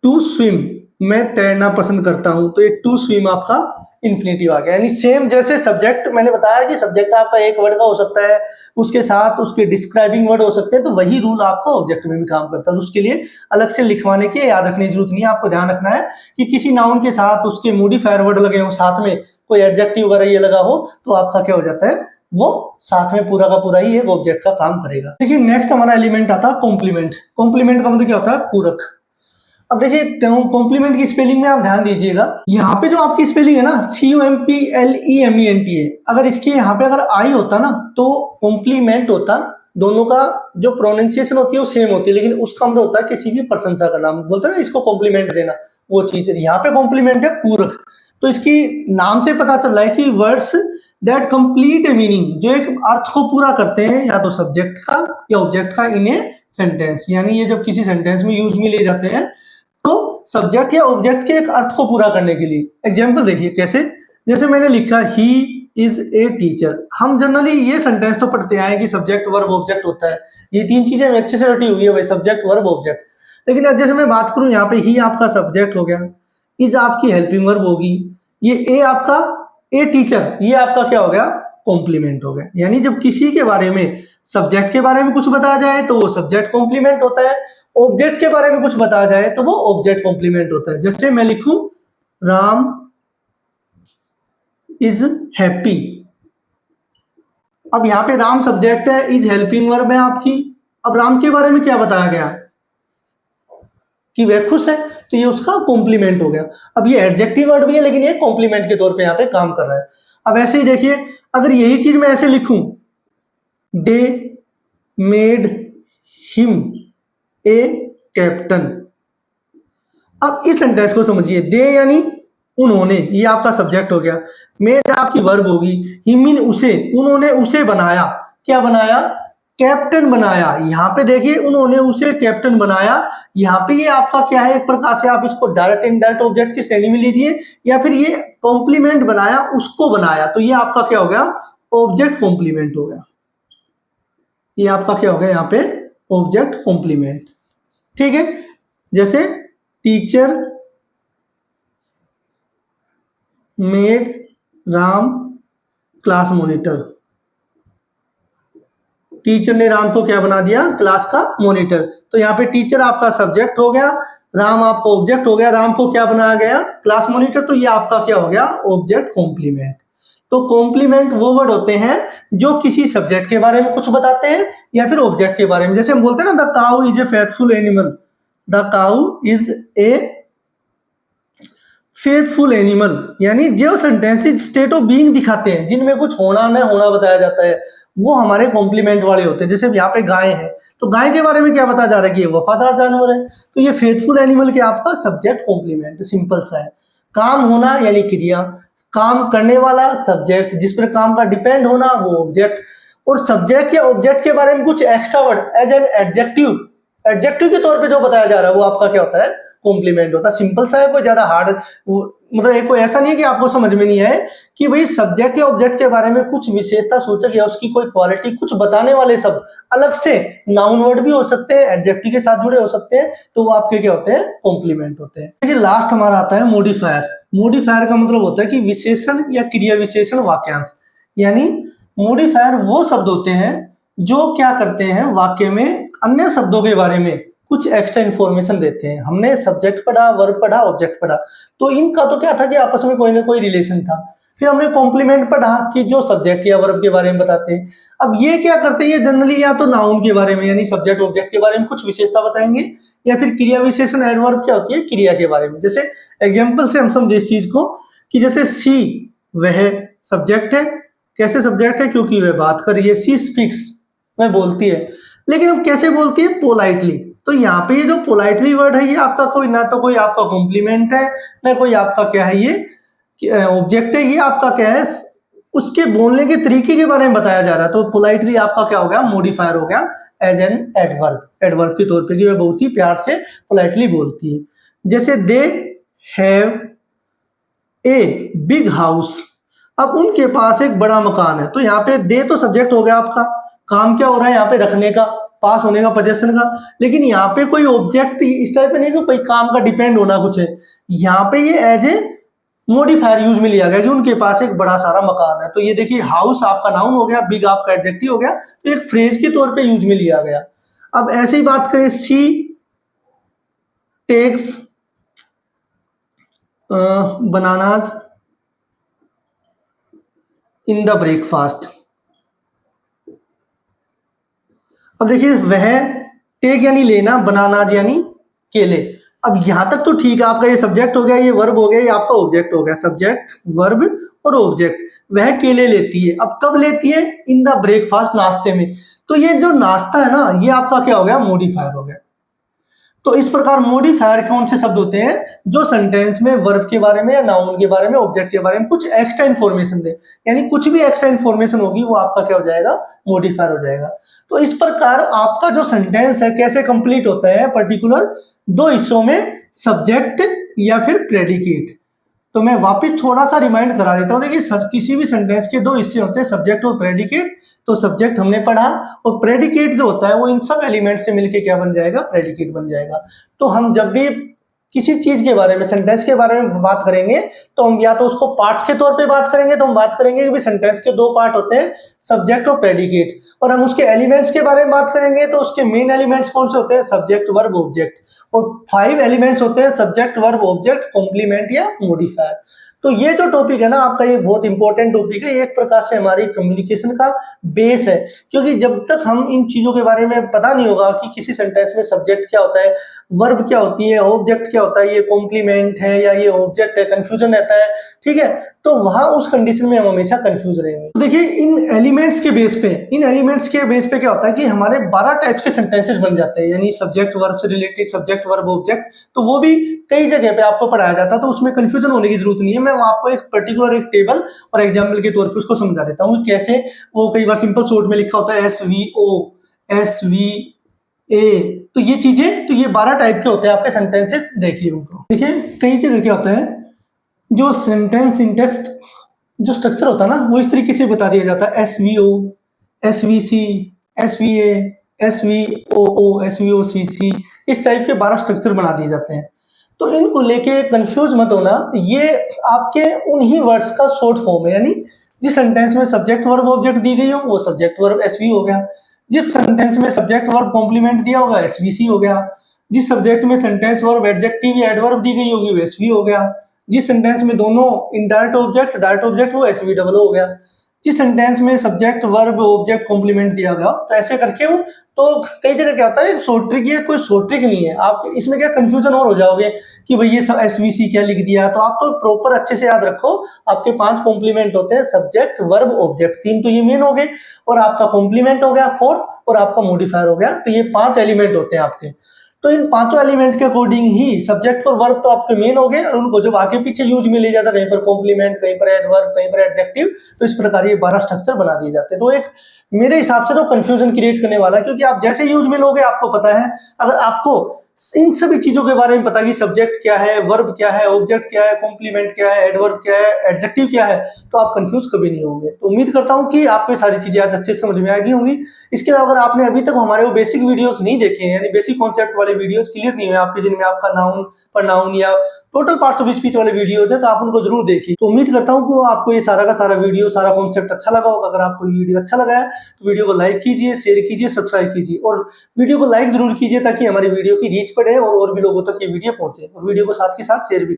टू स्विम, मैं तैरना पसंद करता हूं, तो ये टू स्विम आपका इन्फिनेटिव आ गया। यानी सेम जैसे सब्जेक्ट, मैंने बताया कि सब्जेक्ट आपका एक वर्ड का हो सकता है, उसके साथ उसके डिस्क्राइबिंग वर्ड हो सकते हैं, तो वही रूल आपका ऑब्जेक्ट में भी काम करता है। तो उसके लिए अलग से लिखवाने की, याद रखने की जरूरत नहीं है। आपको ध्यान रखना है कि किसी नाउन के साथ उसके मॉडिफायर वर्ड लगे हो, साथ में कोई एडजेक्टिव वगैरह ये लगा हो, तो आपका क्या हो जाता है, वो साथ में पूरा का पूरा ही एक ऑब्जेक्ट का काम करेगा। देखिए नेक्स्ट हमारा एलिमेंट आता है कॉम्प्लीमेंट। कॉम्प्लीमेंट का मतलब क्या होता है, पूरक। अब देखिए कॉम्प्लीमेंट की स्पेलिंग में आप ध्यान दीजिएगा, यहाँ पे जो आपकी स्पेलिंग है ना, COMPLEMENT है। अगर इसके यहाँ पे अगर आई होता ना, तो कॉम्प्लीमेंट होता। दोनों का जो प्रोनाउंसिएशन होती है वो सेम होती है, लेकिन उसका मतलब होता है किसी की प्रशंसा करना, बोलते हैं ना इसको कॉम्प्लीमेंट देना, वो चीज है। यहाँ पे कॉम्प्लीमेंट है पूरक। तो इसकी नाम से पता चल रहा है कि words that complete a meaning, जो एक अर्थ को पूरा करते हैं, या तो सब्जेक्ट का या ऑब्जेक्ट का, इन ए सेंटेंस। यानी ये जब किसी सेंटेंस में यूज में ले जाते हैं, तो सब्जेक्ट या ऑब्जेक्ट के एक अर्थ को पूरा करने के लिए। एग्जाम्पल देखिए कैसे, जैसे मैंने लिखा ही इज ए टीचर। हम जनरली ये सेंटेंस तो पढ़ते आए कि सब्जेक्ट वर्ब ऑब्जेक्ट होता है, ये तीन चीजें अच्छे से रटी हुई है भाई, सब्जेक्ट वर्ब ऑब्जेक्ट। लेकिन अब जैसे मैं बात करूं, यहाँ पे ही आपका सब्जेक्ट हो गया, इज आपकी हेल्पिंग वर्ब होगी, ये ए आपका, ए टीचर, ये आपका क्या हो गया, कॉम्प्लीमेंट हो गया। यानी जब किसी के बारे में, सब्जेक्ट के बारे में कुछ बताया जाए तो वो सब्जेक्ट कॉम्प्लीमेंट होता है, ऑब्जेक्ट के बारे में कुछ बताया जाए तो वो ऑब्जेक्ट कॉम्प्लीमेंट होता है। जैसे मैं लिखूं राम इज हैप्पी। अब यहाँ पे राम सब्जेक्ट है, इज हेल्पिंग वर्ब है आपकी। अब राम के बारे में क्या बताया गया कि वह खुश है, तो ये उसका कॉम्प्लीमेंट हो गया। अब ये एडजेक्टिव वर्ड भी है, लेकिन ये कॉम्प्लीमेंट के तौर पे यहाँ पे काम कर रहा है। अब ऐसे ही देखिए, अगर यही चीज मैं ऐसे लिखूं, they made him a captain. अब इस सेंटेंस को समझिए, दे यानी उन्होंने, ये आपका सब्जेक्ट हो गया, मेड आपकी वर्ब होगी, हिम मीन उसे, उन्होंने उसे बनाया, क्या बनाया, कैप्टन बनाया। यहाँ पे देखिए, उन्होंने उसे कैप्टन बनाया। यहाँ पे ये आपका क्या है, एक प्रकार से आप इसको डायरेक्ट इनडायरेक्ट ऑब्जेक्ट की श्रेणी में लीजिए, या फिर ये कॉम्प्लीमेंट बनाया, उसको बनाया, तो ये आपका क्या हो गया, ऑब्जेक्ट कॉम्प्लीमेंट हो गया। ये आपका क्या हो गया यहाँ पे, ऑब्जेक्ट कॉम्प्लीमेंट, ठीक है। जैसे teacher made Ram class monitor, teacher ने राम को क्या बना दिया, क्लास का मॉनिटर। तो यहाँ पे टीचर आपका सब्जेक्ट हो गया, राम आपका ऑब्जेक्ट हो गया, राम को क्या बनाया गया, क्लास मॉनिटर। तो ये आपका क्या हो गया, ऑब्जेक्ट कॉम्प्लीमेंट। तो कॉम्प्लीमेंट वो वर्ड होते हैं जो किसी सब्जेक्ट के बारे में कुछ बताते हैं या फिर ऑब्जेक्ट के बारे में। जैसे हम बोलते हैं ना, the cow is a faithful animal, the cow is a faithful animal, यानी जो सेंटेंसेस स्टेट ऑफ बीइंग दिखाते हैं, जिनमें कुछ होना न होना बताया जाता है, वो हमारे कॉम्प्लीमेंट वाले होते हैं। जैसे यहाँ पे गाय है, तो गाय के बारे में क्या बताया जा रहा है कि ये वफादार जानवर है, तो ये फेथफुल एनिमल के आपका सब्जेक्ट कॉम्प्लीमेंट, सिंपल सा है। काम होना यानी क्रिया, काम करने वाला सब्जेक्ट, जिस पर काम का डिपेंड होना वो ऑब्जेक्ट, और सब्जेक्ट या ऑब्जेक्ट के बारे में कुछ extra word as an adjective, adjective के तौर पे जो बताया जा रहा है वो आपका क्या होता है, कॉम्प्लीमेंट होता है। सिंपल सा है, कोई ज्यादा हार्ड मतलब कोई ऐसा नहीं है कि आपको समझ में नहीं आए कि भाई सब्जेक्ट या ऑब्जेक्ट के बारे में कुछ विशेषता सूचक या उसकी कोई क्वालिटी कुछ बताने वाले शब्द अलग से नाउन वर्ड भी हो सकते हैं, एडजेक्टिव के साथ जुड़े हो सकते हैं, तो वो आपके क्या होते हैं, कॉम्प्लीमेंट होते हैं। देखिए लास्ट हमारा आता है मॉडिफायर। मॉडिफायर का मतलब होता है कि विशेषण या क्रिया विशेषण वाक्यांश, यानी मॉडिफायर वो शब्द होते हैं जो क्या करते हैं, वाक्य में अन्य शब्दों के बारे में कुछ एक्स्ट्रा इन्फॉर्मेशन देते हैं। हमने सब्जेक्ट पढ़ा, वर्ब पढ़ा, ऑब्जेक्ट पढ़ा, तो इनका तो क्या था कि आपस में कोई ना कोई रिलेशन था। फिर हमने कॉम्प्लीमेंट पढ़ा कि जो सब्जेक्ट या वर्ब के बारे में बताते हैं। अब ये क्या करते हैं, ये जनरली या तो नाउन के बारे में यानी सब्जेक्ट ऑब्जेक्ट के बारे में कुछ विशेषता बताएंगे, या फिर क्रिया विशेषण एडवर्ब क्या होती है, क्रिया के बारे में। जैसे एग्जाम्पल से हम समझे इस चीज को कि जैसे सी वह सब्जेक्ट है, कैसे सब्जेक्ट है, क्योंकि वह बात कर रही है, सी स्पीक्स वह बोलती है, लेकिन अब कैसे बोलती है, पोलाइटली। तो यहाँ पे ये जो पोलाइटली वर्ड है, ये आपका कोई ना तो कोई आपका कॉम्प्लीमेंट है, ना कोई आपका क्या है, ये ऑब्जेक्ट है, ये आपका क्या है, उसके बोलने के तरीके के बारे में बताया जा रहा है। तो पोलाइटली आपका क्या हो गया, मॉडिफायर हो गया एज एन एडवर्ब, एडवर्ब के तौर पे कि वह बहुत ही प्यार से पोलाइटली बोलती है। जैसे they have a big house, अब उनके पास एक बड़ा मकान है। तो यहाँ पे दे तो सब्जेक्ट हो गया आपका, काम क्या हो रहा है यहाँ पे, रखने का, पास होने का, पोजेशन का, लेकिन यहाँ पे कोई ऑब्जेक्ट इस टाइप पे नहीं कि कोई काम का डिपेंड होना कुछ है। यहाँ पे ये एज ए मॉडिफायर यूज में लिया गया कि उनके पास एक बड़ा सारा मकान है। तो ये देखिए हाउस आपका नाउन हो गया, बिग आपका एडजेक्टिव हो गया, तो एक फ्रेज के तौर पे यूज में लिया गया। अब ऐसे ही बात करें, she takes bananas in the breakfast. अब देखिए वह टेक यानी लेना, बनानाज यानी केले। अब यहां तक तो ठीक है, आपका ये सब्जेक्ट हो गया, ये वर्ब हो गया, ये आपका ऑब्जेक्ट हो गया, सब्जेक्ट वर्ब और ऑब्जेक्ट। वह केले लेती है, अब कब लेती है, इन द ब्रेकफास्ट, नाश्ते में। तो ये जो नाश्ता है ना, ये आपका क्या हो गया, मॉडिफायर हो गया। तो इस प्रकार मॉडिफायर कौन से शब्द होते हैं, जो सेंटेंस में वर्ब के बारे में या नाउन के बारे में, ऑब्जेक्ट के बारे में कुछ एक्स्ट्रा इन्फॉर्मेशन दे, यानी कुछ भी एक्स्ट्रा इन्फॉर्मेशन होगी वो आपका क्या हो जाएगा, मॉडिफायर हो जाएगा। तो इस प्रकार आपका जो सेंटेंस है कैसे कंप्लीट होता है, पर्टिकुलर दो हिस्सों में, सब्जेक्ट या फिर प्रेडिकेट। तो मैं वापस थोड़ा सा रिमाइंड करा देता हूँ। देखिए किसी भी सेंटेंस के दो हिस्से होते हैं, सब्जेक्ट और प्रेडिकेट। तो सब्जेक्ट हमने पढ़ा, और प्रेडिकेट जो होता है वो इन सब एलिमेंट से मिलके क्या बन जाएगा, प्रेडिकेट बन जाएगा। तो हम जब भी किसी चीज के बारे में, सेंटेंस के बारे में बात करेंगे, तो हम या तो उसको पार्ट्स के तौर पे बात करेंगे, तो हम बात करेंगे कि सेंटेंस के दो पार्ट होते हैं, सब्जेक्ट और प्रेडिकेट। और हम उसके एलिमेंट्स के बारे में बात करेंगे, तो उसके मेन एलिमेंट्स कौन से होते हैं, सब्जेक्ट वर्ब ऑब्जेक्ट। और 5 एलिमेंट्स होते हैं, सब्जेक्ट वर्ब ऑब्जेक्ट कॉम्प्लीमेंट या मॉडिफायर। तो ये जो टॉपिक है ना आपका, ये बहुत इंपॉर्टेंट टॉपिक है, एक प्रकार से हमारी कम्युनिकेशन का बेस है। क्योंकि जब तक हम इन चीजों के बारे में पता नहीं होगा कि किसी सेंटेंस में सब्जेक्ट क्या होता है, वर्ब क्या होती है, ऑब्जेक्ट क्या होता है, ये कॉम्प्लीमेंट है या ये ऑब्जेक्ट है, कंफ्यूजन रहता है, ठीक है। तो वहां उस कंडीशन में हम हमेशा कंफ्यूज रहेंगे। तो देखिए इन एलिमेंट्स के बेस पे क्या होता है कि हमारे 12 टाइप्स के सेंटेंसेस बन जाते हैं, यानी सब्जेक्ट वर्ब से रिलेटेड, सब्जेक्ट वर्ब ऑब्जेक्ट। तो वो भी कई जगह पे आपको पढ़ाया जाता है, तो उसमें कंफ्यूजन होने की जरूरत नहीं है। मैं आपको एक पर्टिकुलर एक टेबल और एग्जाम्पल के तौर पे उसको समझा देता हूँ कैसे। वो कई बार सिंपल शॉर्ट में लिखा होता है SVO, SVA, तो ये चीजें, तो ये 12 टाइप के होते हैं आपके सेंटेंसेस। देखिए उनको, देखिए कई जगह क्या होता है, जो सेंटेंस सिंटैक्स जो स्ट्रक्चर होता है ना, वो इस तरीके से बता दिया जाता है, SVO, SVC, SVA, SVOO, SVOCC, इस टाइप के 12 स्ट्रक्चर बना दिए जाते हैं। तो इनको लेके कंफ्यूज मत होना, ये आपके उन्हीं वर्ड्स का शॉर्ट फॉर्म है, यानी जिस सेंटेंस में सब्जेक्ट वर्ब ऑब्जेक्ट दी गई हो वो सब्जेक्ट वर्ब SV हो गया, जिस सेंटेंस में सब्जेक्ट वर्ब कॉम्प्लीमेंट दिया होगा SVC हो गया, जिस सब्जेक्ट में सेंटेंस वर्ब एडजेक्टिव या एडवर्ब दी गई होगी वो SV हो गया, जिस सेंटेंस में दोनों इनडायरेक्ट ऑब्जेक्ट डायरेक्ट ऑब्जेक्ट वो एसवी डबल हो गया। जिस सेंटेंस में सब्जेक्ट वर्ब ऑब्जेक्ट कॉम्प्लीमेंट दिया गया तो ऐसे करके वो, तो कई जगह क्या होता है शॉर्ट ट्रिक, ये कोई शॉर्ट ट्रिक नहीं है। आप इसमें क्या कंफ्यूजन और हो जाओगे कि भाई ये सब एसवीसी क्या लिख दिया, तो आप तो प्रॉपर अच्छे से याद रखो। आपके 5 कॉम्प्लीमेंट होते हैं, सब्जेक्ट वर्ब ऑब्जेक्ट, 3 तो ये मेन हो गए और आपका कॉम्प्लीमेंट हो गया 4th और आपका मॉडिफायर हो गया। तो ये 5 एलिमेंट होते हैं आपके। तो इन पांचों एलिमेंट के अकॉर्डिंग ही सब्जेक्ट और वर्ब तो आपके मेन हो गए और उनको जब आगे पीछे यूज में ले जाता, कहीं पर कॉम्प्लीमेंट, कहीं पर एडवर्ब, कहीं पर एडजेक्टिव, तो इस प्रकार ये 12 स्ट्रक्चर बना दिए जाते हैं। तो एक मेरे हिसाब से तो कंफ्यूजन क्रिएट करने वाला है, क्योंकि आप जैसे यूज में लोगे आपको पता है, अगर आपको इन सभी चीजों के बारे में पता कि सब्जेक्ट क्या है, वर्ब क्या है, ऑब्जेक्ट क्या है, कॉम्प्लीमेंट क्या है, एडवर्ब क्या है, एडजेक्टिव क्या है, तो आप कंफ्यूज कभी नहीं होंगे। तो उम्मीद करता हूं कि आपको सारी चीजें आज अच्छे से समझ में आ गई होंगी। इसके अलावा अगर आपने अभी तक हमारे वो बेसिक वीडियोस नहीं देखे हैं, यानी बेसिक कॉन्सेप्ट वाले वीडियोस क्लियर नहीं हुए आपके, जिनमें आपका नाउन, प्रोनाउन या टोटल पार्ट्स ऑफ स्पीच वाले वीडियोज है, तो आप उनको जरूर देखिए। तो उम्मीद करता हूं कि आपको ये सारा का सारा वीडियो, सारा कॉन्सेप्ट अच्छा लगा होगा। अगर आपको ये वीडियो अच्छा लगा है तो वीडियो को लाइक कीजिए, शेयर कीजिए, सब्सक्राइब कीजिए और वीडियो को लाइक जरूर कीजिए ताकि हमारी वीडियो की रीच बढ़े और भी लोगों तक ये वीडियो पहुंचे, और वीडियो को साथ के साथ शेयर भी